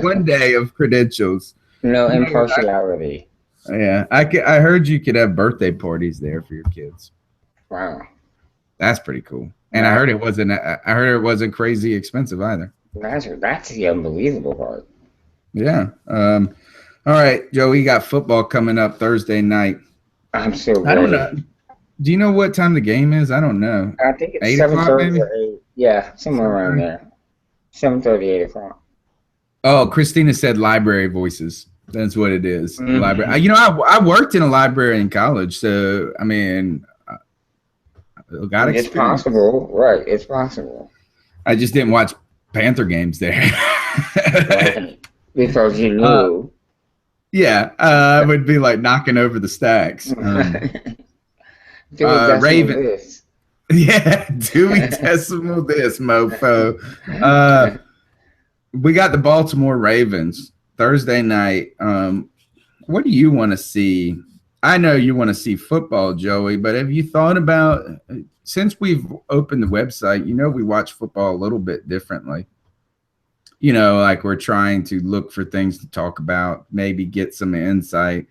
one day of credentials. No impartiality. Yeah, I heard you could have birthday parties there for your kids. Wow. That's pretty cool. And I heard it wasn't crazy expensive either. That's the unbelievable part. Yeah. All right, Joe, we got football coming up Thursday night. I'm so ready. I don't know. Do you know what time the game is? I don't know. I think it's 8:00 7:30 or 8. Yeah, somewhere around there. 7:30, 8 o'clock. Oh, Christina said library voices. That's what it is. Mm-hmm. Library. You know, I worked in a library in college, so I mean, it's possible, right? It's possible. I just didn't watch Panther games there. Right. Because you knew. Yeah, I would be like knocking over the stacks. Raven. Yeah, Dewey Decimal this, mofo. We got the Baltimore Ravens Thursday night. What do you want to see? I know you want to see football, Joey, but have you thought about, since we've opened the website, you know, we watch football a little bit differently. You know, like we're trying to look for things to talk about, maybe get some insight.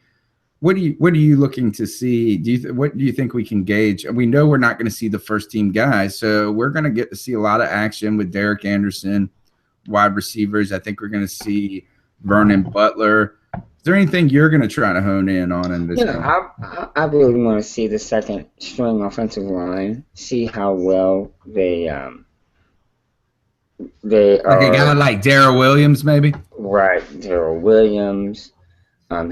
What are you looking to see? What do you think we can gauge? We know we're not going to see the first team guys, so we're going to get to see a lot of action with Derek Anderson, wide receivers. I think we're going to see Vernon Butler. Is there anything you're going to try to hone in on in this? I really want to see the second string offensive line, see how well they are. Like a guy like Darrell Williams, maybe? Right, Darrell Williams.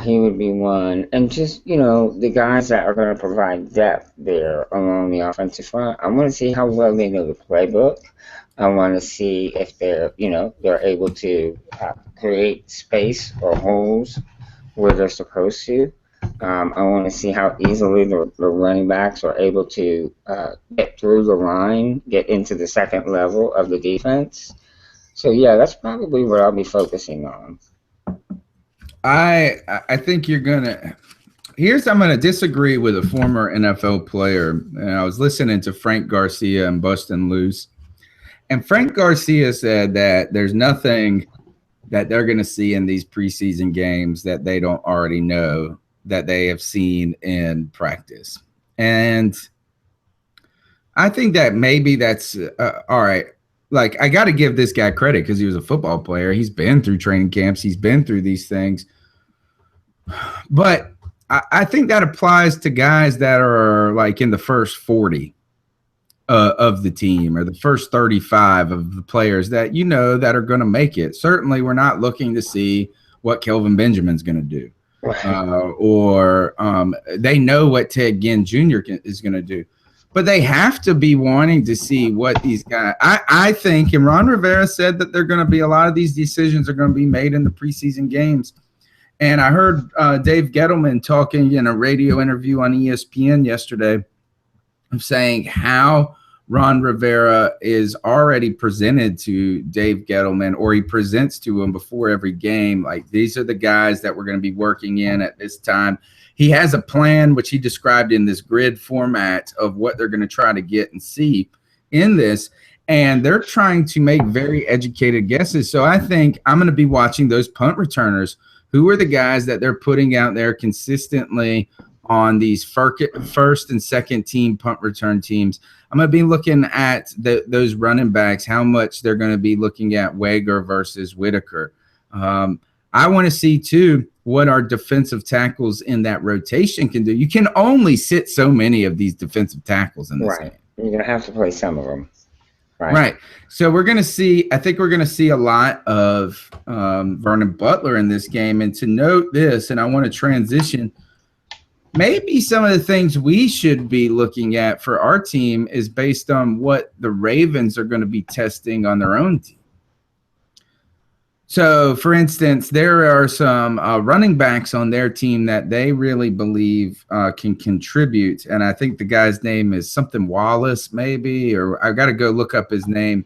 He would be one. And just, you know, the guys that are going to provide depth there along the offensive front. I want to see how well they know the playbook. I want to see if they're able to create space or holes where they're supposed to. I want to see how easily the running backs are able to get through the line, get into the second level of the defense. So, yeah, that's probably what I'll be focusing on. I think you're going to – I'm going to disagree with a former NFL player. And I was listening to Frank Garcia and Bustin' Loose. And Frank Garcia said that there's nothing that they're going to see in these preseason games that they don't already know that they have seen in practice. And I think that maybe that's all right. Like, I got to give this guy credit because he was a football player. He's been through training camps. He's been through these things. But I think that applies to guys that are like in the first 40 of the team or the first 35 of the players that, you know, that are going to make it. Certainly, we're not looking to see what Kelvin Benjamin's going to do. Or they know what Ted Ginn Jr. is going to do. But they have to be wanting to see what these guys – I think, and Ron Rivera said that they're going to be – a lot of these decisions are going to be made in the preseason games. And I heard Dave Gettleman talking in a radio interview on ESPN yesterday of saying how Ron Rivera is already presented to Dave Gettleman, or he presents to him before every game. Like, these are the guys that we're going to be working in at this time. He has a plan, which he described in this grid format of what they're going to try to get and see in this. And they're trying to make very educated guesses. So I think I'm going to be watching those punt returners. Who are the guys that they're putting out there consistently on these first and second team punt return teams? I'm going to be looking at those running backs, how much they're going to be looking at Wager versus Whitaker. I want to see, too, what our defensive tackles in that rotation can do. You can only sit so many of these defensive tackles in this game. You're going to have to play some of them. Right. So we're going to see – I think we're going to see a lot of Vernon Butler in this game. And to note this, and I want to transition – maybe some of the things we should be looking at for our team is based on what the Ravens are going to be testing on their own team. So, for instance, there are some running backs on their team that they really believe can contribute. And I think the guy's name is something Wallace, maybe, or I got to go look up his name.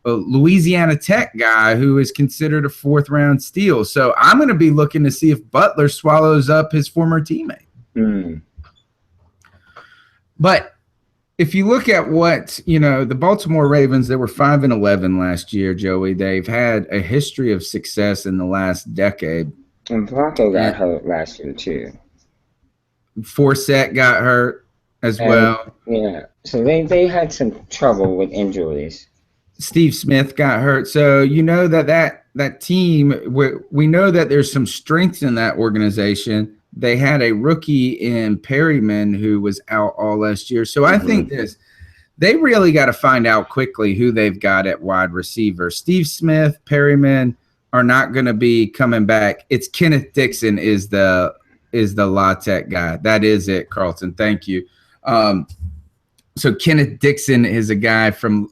Louisiana Tech guy who is considered a 4th-round steal. So I'm going to be looking to see if Butler swallows up his former teammate. But if you look at what, the Baltimore Ravens, they were 5-11 last year, Joey. They've had a history of success in the last decade. And Flacco got hurt last year, too. Forsett got hurt as well. Yeah. So they had some trouble with injuries. Steve Smith got hurt. So that team, we know that there's some strength in that organization. They had a rookie in Perryman who was out all last year. So I think they really got to find out quickly who they've got at wide receiver. Steve Smith, Perryman are not going to be coming back. It's Kenneth Dixon is the La Tech guy. That is it, Carlton. Thank you. So Kenneth Dixon is a guy from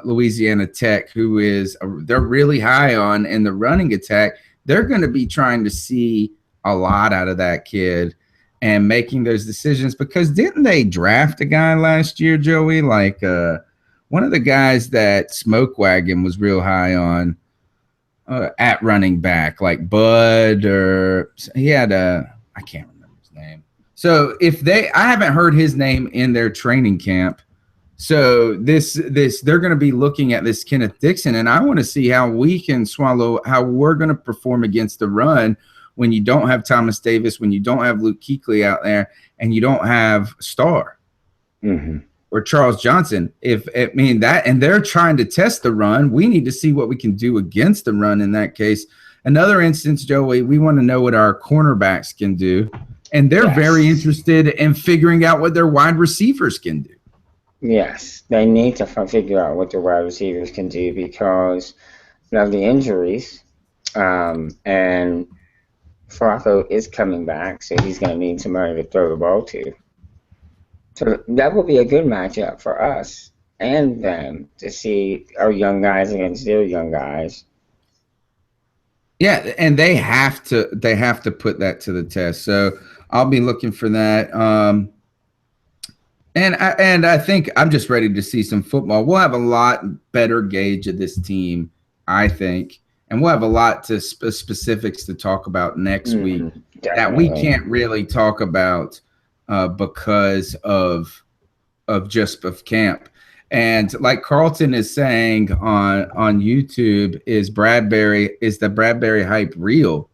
Louisiana Tech who they're really high on in the running attack. They're going to be trying to see a lot out of that kid and making those decisions, because didn't they draft a guy last year, Joey? Like one of the guys that Smoke Wagon was real high on at running back, like Bud, or he had I can't remember his name. So I haven't heard his name in their training camp. So they're going to be looking at this Kenneth Dixon, and I want to see how we can how we're going to perform against the run when you don't have Thomas Davis, when you don't have Luke Kuechly out there, and you don't have Starr or Charles Johnson. And they're trying to test the run. We need to see what we can do against the run in that case. Another instance, Joey, we want to know what our cornerbacks can do. And they're very interested in figuring out what their wide receivers can do. Yes, they need to figure out what their wide receivers can do because of the injuries. And Flacco is coming back, so he's going to need somebody to throw the ball to. So that will be a good matchup for us and them to see our young guys against their young guys. Yeah, and they have to put that to the test. So I'll be looking for that. And I think I'm just ready to see some football. We'll have a lot better gauge of this team, I think. And we'll have a lot to specifics to talk about next week that we can't really talk about because of camp. And like Carlton is saying on YouTube, is the Bradbury hype real?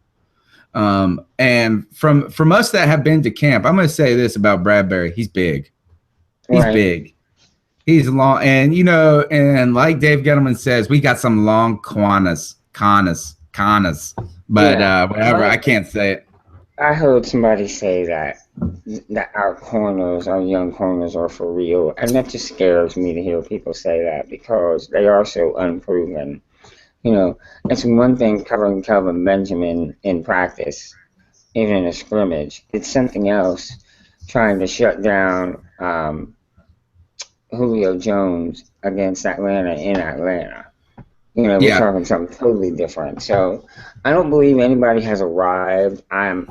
And from us that have been to camp, I'm going to say this about Bradbury: he's big. He's big. He's long, and and like Dave Gettleman says, we got some long canas. But whatever, I can't say it. I heard somebody say that our young corners are for real, and that just scares me to hear people say that because they are so unproven. It's one thing covering Kelvin Benjamin in practice, even in a scrimmage. It's something else trying to shut down Julio Jones against Atlanta in Atlanta. We're talking something totally different. So I don't believe anybody has arrived.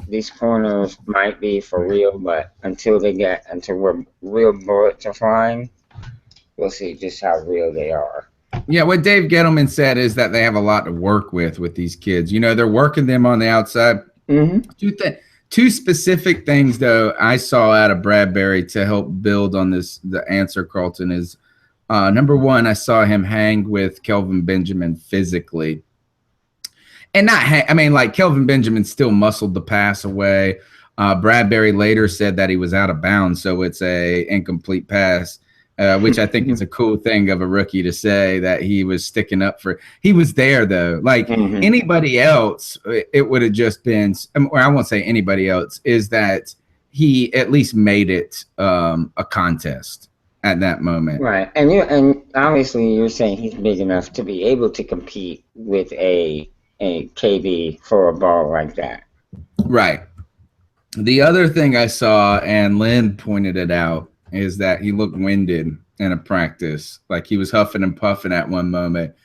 These corners might be for real, but until where real bullets are flying, we'll see just how real they are. Yeah, what Dave Gettleman said is that they have a lot to work with these kids. They're working them on the outside. Two specific things, though, I saw out of Bradbury to help build on the answer, Carlton, is number one, I saw him hang with Kelvin Benjamin physically. And Kelvin Benjamin still muscled the pass away. Bradbury later said that he was out of bounds, so it's a incomplete pass, which I think is a cool thing of a rookie to say, that he was sticking up for. He was there, though. Anybody else, it would have just been, or I won't say anybody else, is that he at least made it a contest at that moment. Right. And obviously you're saying he's big enough to be able to compete with a KB for a ball like that. Right. The other thing I saw, and Lynn pointed it out, is that he looked winded in a practice. Like he was huffing and puffing at one moment.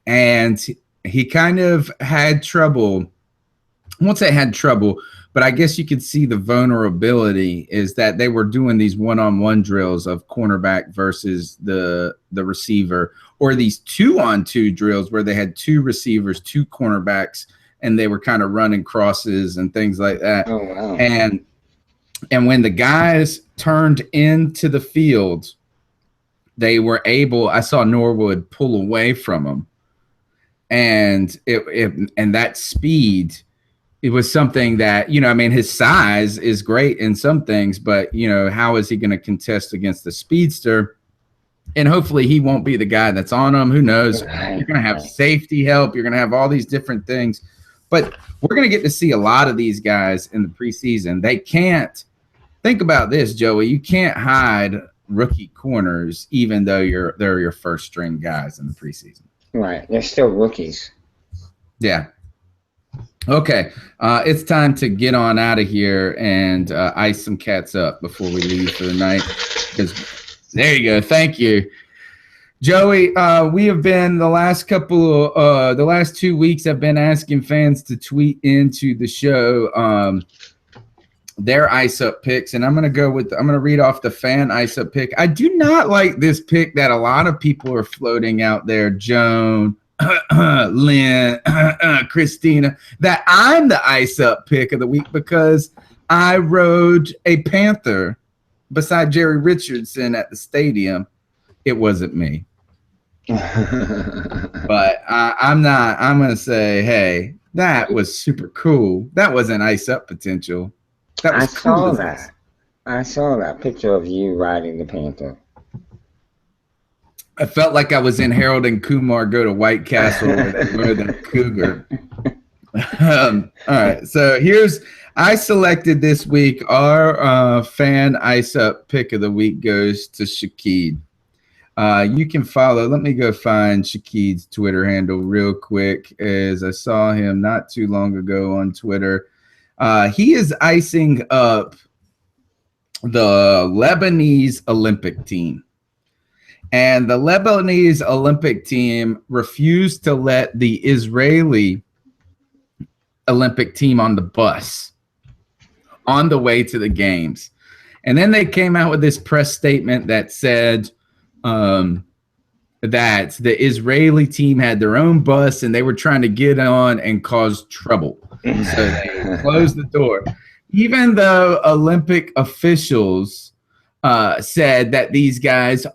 And he kind of had trouble. I won't say had trouble, but I guess you could see the vulnerability is that they were doing these one-on-one drills of cornerback versus the receiver, or these 2-on-2 drills where they had 2 receivers, 2 cornerbacks, and they were kind of running crosses and things like that. Oh, wow. And when the guys turned into the field, they were able, I saw Norwood pull away from them. And and that speed, it was something that, you know, I mean, his size is great in some things, but, you know, how is he going to contest against the speedster? And hopefully he won't be the guy that's on him. Who knows? You're going to have safety help. You're going to have all these different things. But we're going to get to see a lot of these guys in the preseason. They can't – think about this, Joey. You can't hide rookie corners even though they're your first-string guys in the preseason. Right. They're still rookies. Yeah. Okay. It's time to get on out of here and ice some cats up before we leave for the night. There you go. Thank you. Joey, we have been the last 2 weeks I've been asking fans to tweet into the show their ice up picks, and I'm gonna read off the fan ice up pick. I do not like this pick that a lot of people are floating out there, Joan, Lynn, Christina, that I'm the ice up pick of the week because I rode a Panther beside Jerry Richardson at the stadium. It wasn't me. But I'm going to say, hey, that was super cool. That wasn't ice up potential. That was cool. I saw that picture of you riding the Panther. I felt like I was in Harold and Kumar Go to White Castle where they rode the cougar. All right, so I selected this week. Our fan ice up pick of the week goes to Shakid. You can follow. Let me go find Shakid's Twitter handle real quick, as I saw him not too long ago on Twitter. He is icing up the Lebanese Olympic team. And the Lebanese Olympic team refused to let the Israeli Olympic team on the bus on the way to the games. And then they came out with this press statement that said that the Israeli team had their own bus and they were trying to get on and cause trouble. So they closed the door. Even though Olympic officials said that these guys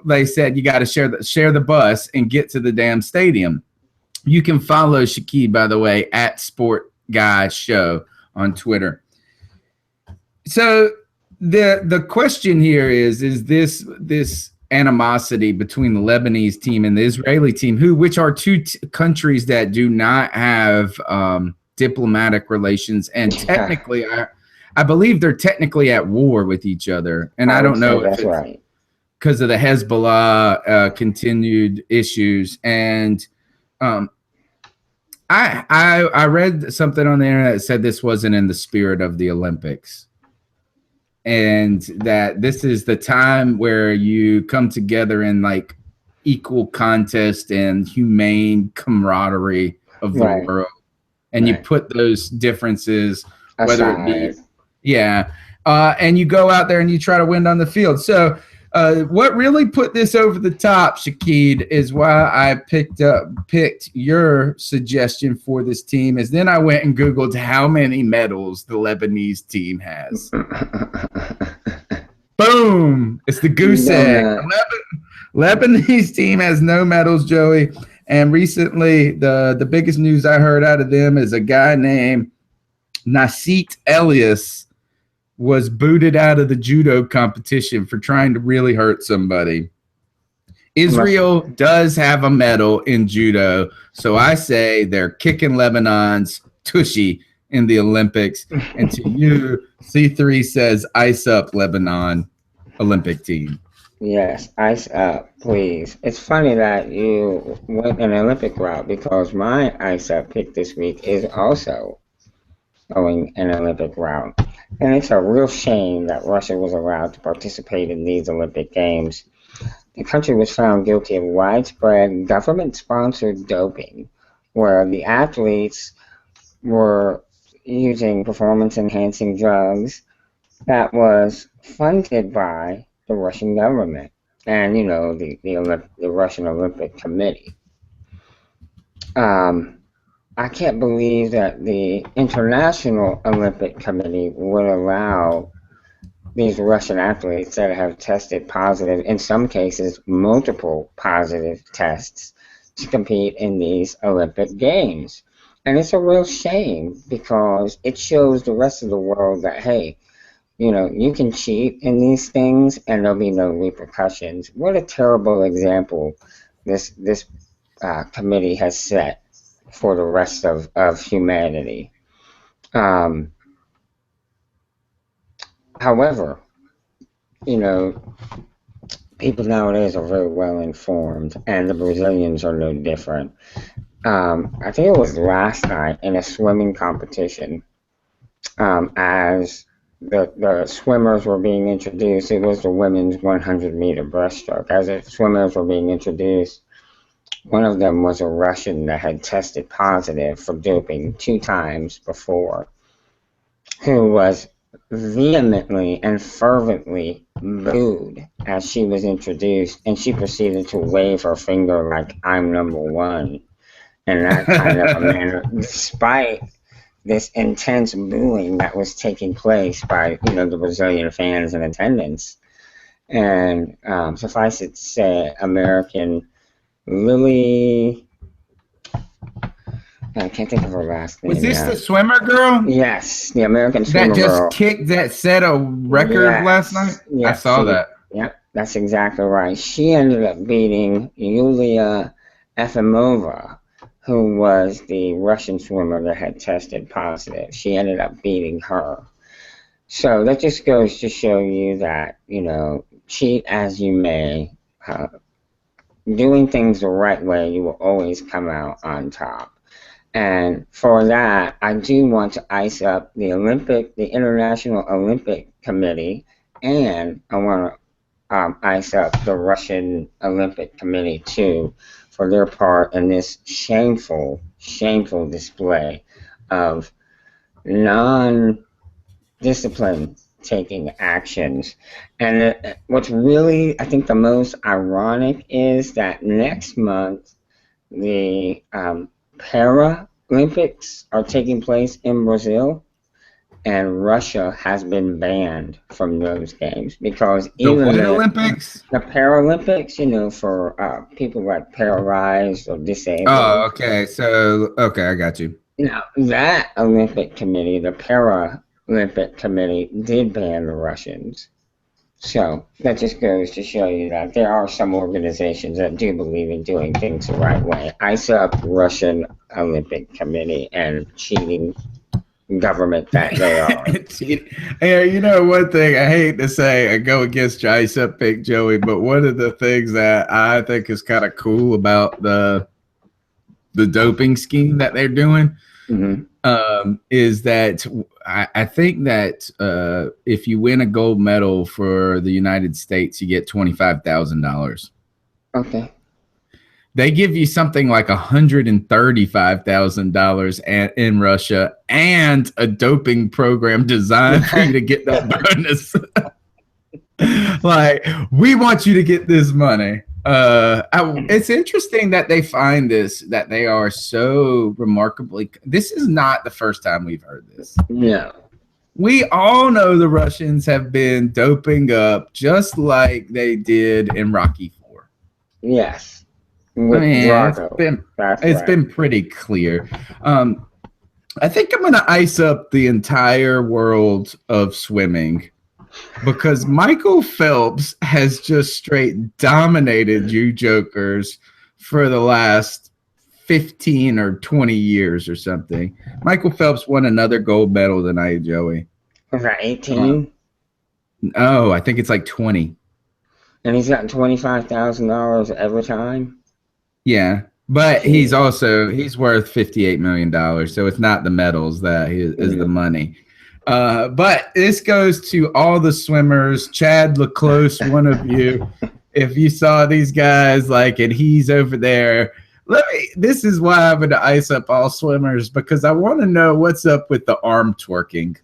they said you got to share the bus and get to the damn stadium. You can follow Shakid, by the way, at Sport Guy Show on Twitter. So the question here is this animosity between the Lebanese team and the Israeli team, which are two countries that do not have diplomatic relations, and technically, I believe they're technically at war with each other. And I don't know if it's because of the Hezbollah continued issues. And I read something on the internet that said this wasn't in the spirit of the Olympics, and that this is the time where you come together in like equal contest and humane camaraderie of the world, and you put those differences, whether it be, and you go out there and you try to win on the field. So what really put this over the top, Shakid, is why I picked your suggestion for this team, is then I went and Googled how many medals the Lebanese team has. Boom! It's the goose egg. Lebanese team has no medals, Joey. And recently, the biggest news I heard out of them is a guy named Nasit Elias was booted out of the judo competition for trying to really hurt somebody. Israel does have a medal in judo, so I say they're kicking Lebanon's tushy in the Olympics. And to you, C3 says ice up Lebanon Olympic team. Yes, ice up, please. It's funny that you went an Olympic route, because my ice up pick this week is also going an Olympic route. And it's a real shame that Russia was allowed to participate in these Olympic Games. The country was found guilty of widespread government-sponsored doping, where the athletes were using performance-enhancing drugs that was funded by the Russian government. and the Russian Olympic Committee. I can't believe that the International Olympic Committee would allow these Russian athletes that have tested positive, in some cases multiple positive tests, to compete in these Olympic Games. And it's a real shame because it shows the rest of the world that, hey, you can cheat in these things and there'll be no repercussions. What a terrible example this committee has set for the rest of humanity. However, people nowadays are very well informed, and the Brazilians are no different. I think it was last night in a swimming competition, as the swimmers were being introduced. It was the women's 100-meter breaststroke. As the swimmers were being introduced, one of them was a Russian that had tested positive for doping 2 times before, who was vehemently and fervently booed as she was introduced, and she proceeded to wave her finger like, "I'm number one," and that kind of a manner, despite this intense booing that was taking place by the Brazilian fans in attendance. And suffice it to say, American Lily, I can't think of her last name. Was this the swimmer girl? Yes, the American swimmer that just girl. kicked that set a record last night. Yes, I saw that. Yep, that's exactly right. She ended up beating Yulia Efimova, who was the Russian swimmer that had tested positive. She ended up beating her. So that just goes to show you that, cheat as you may, doing things the right way, you will always come out on top. And for that, I do want to ice up the International Olympic Committee, and I want to ice up the Russian Olympic Committee too, for their part in this shameful display of non-discipline taking actions. And what's really, I think, the most ironic is that next month the Paralympics are taking place in Brazil, and Russia has been banned from those games because even the Olympics, the Paralympics, for people like paralyzed or disabled. Oh, okay. So, I got you. Now, that Olympic Committee, the Paralympic Committee, did ban the Russians. So that just goes to show you that there are some organizations that do believe in doing things the right way. Ice up Russian Olympic Committee and cheating government that they are. Hey, one thing I hate to say, I go against your ice up pick, Joey, but one of the things that I think is kind of cool about the doping scheme that they're doing is that I think that if you win a gold medal for the United States, you get $25,000. Okay. They give you something like $135,000 in Russia and a doping program designed for you to get that bonus. Like, we want you to get this money. It's interesting that they find that they are so remarkably. This is not the first time we've heard this. No. We all know the Russians have been doping up just like they did in Rocky IV. Yes. It's been pretty clear. I think I'm going to ice up the entire world of swimming because Michael Phelps has just straight dominated you jokers for the last 15 or 20 years or something. Michael Phelps won another gold medal tonight, Joey. Was that 18? No, I think it's like 20. And he's gotten $25,000 every time? Yeah, but he's worth $58 million, so it's not the medals that is the money. But this goes to all the swimmers. Chad LaClose, one of you, if you saw these guys, and he's over there. This is why I'm going to ice up all swimmers, because I want to know what's up with the arm twerking.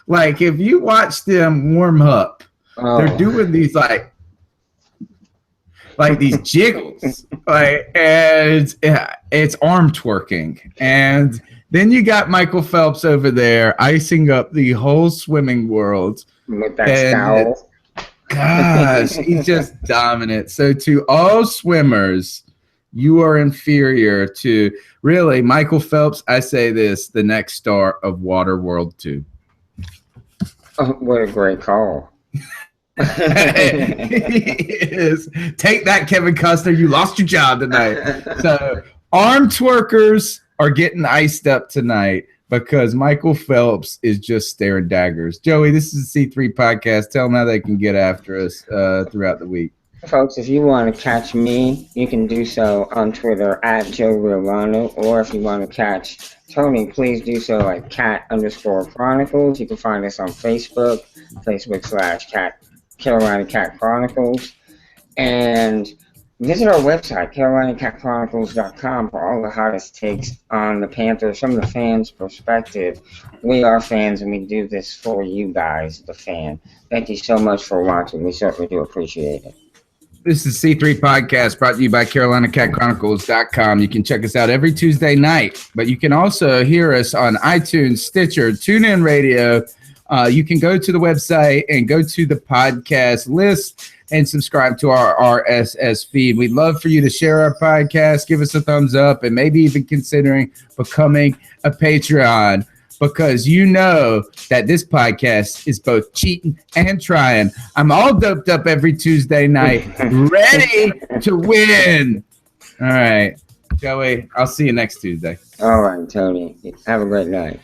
Like, if you watch them warm up, they're doing these like these jiggles, like, and it's arm twerking. And then you got Michael Phelps over there icing up the whole swimming world with that scowl. Gosh, he's just dominant. So to all swimmers, you are inferior to really Michael Phelps. I say this, the next star of Water World 2. Oh, what a great call. He is. Take that, Kevin Costner. You lost your job tonight. So arm twerkers are getting iced up tonight because Michael Phelps is just staring daggers. Joey, this is the C3 podcast. Tell them how they can get after us throughout the week. Folks, if you want to catch me, you can do so on Twitter at Joe Riolano, or if you want to catch Tony, please do so at cat_chronicles. You can find us on Facebook, Carolina Cat Chronicles, and visit our website, carolinacatchronicles.com, for all the hottest takes on the Panthers from the fans' perspective. We are fans, and we do this for you guys, the fan. Thank you so much for watching. We certainly do appreciate it. This is C3 Podcast brought to you by carolinacatchronicles.com. You can check us out every Tuesday night, but you can also hear us on iTunes, Stitcher, TuneIn Radio. You can go to the website and go to the podcast list and subscribe to our RSS feed. We'd love for you to share our podcast, give us a thumbs up, and maybe even considering becoming a Patreon, because you know that this podcast is both cheating and trying. I'm all doped up every Tuesday night, ready to win. All right, Joey, I'll see you next Tuesday. All right, Tony. Have a great night.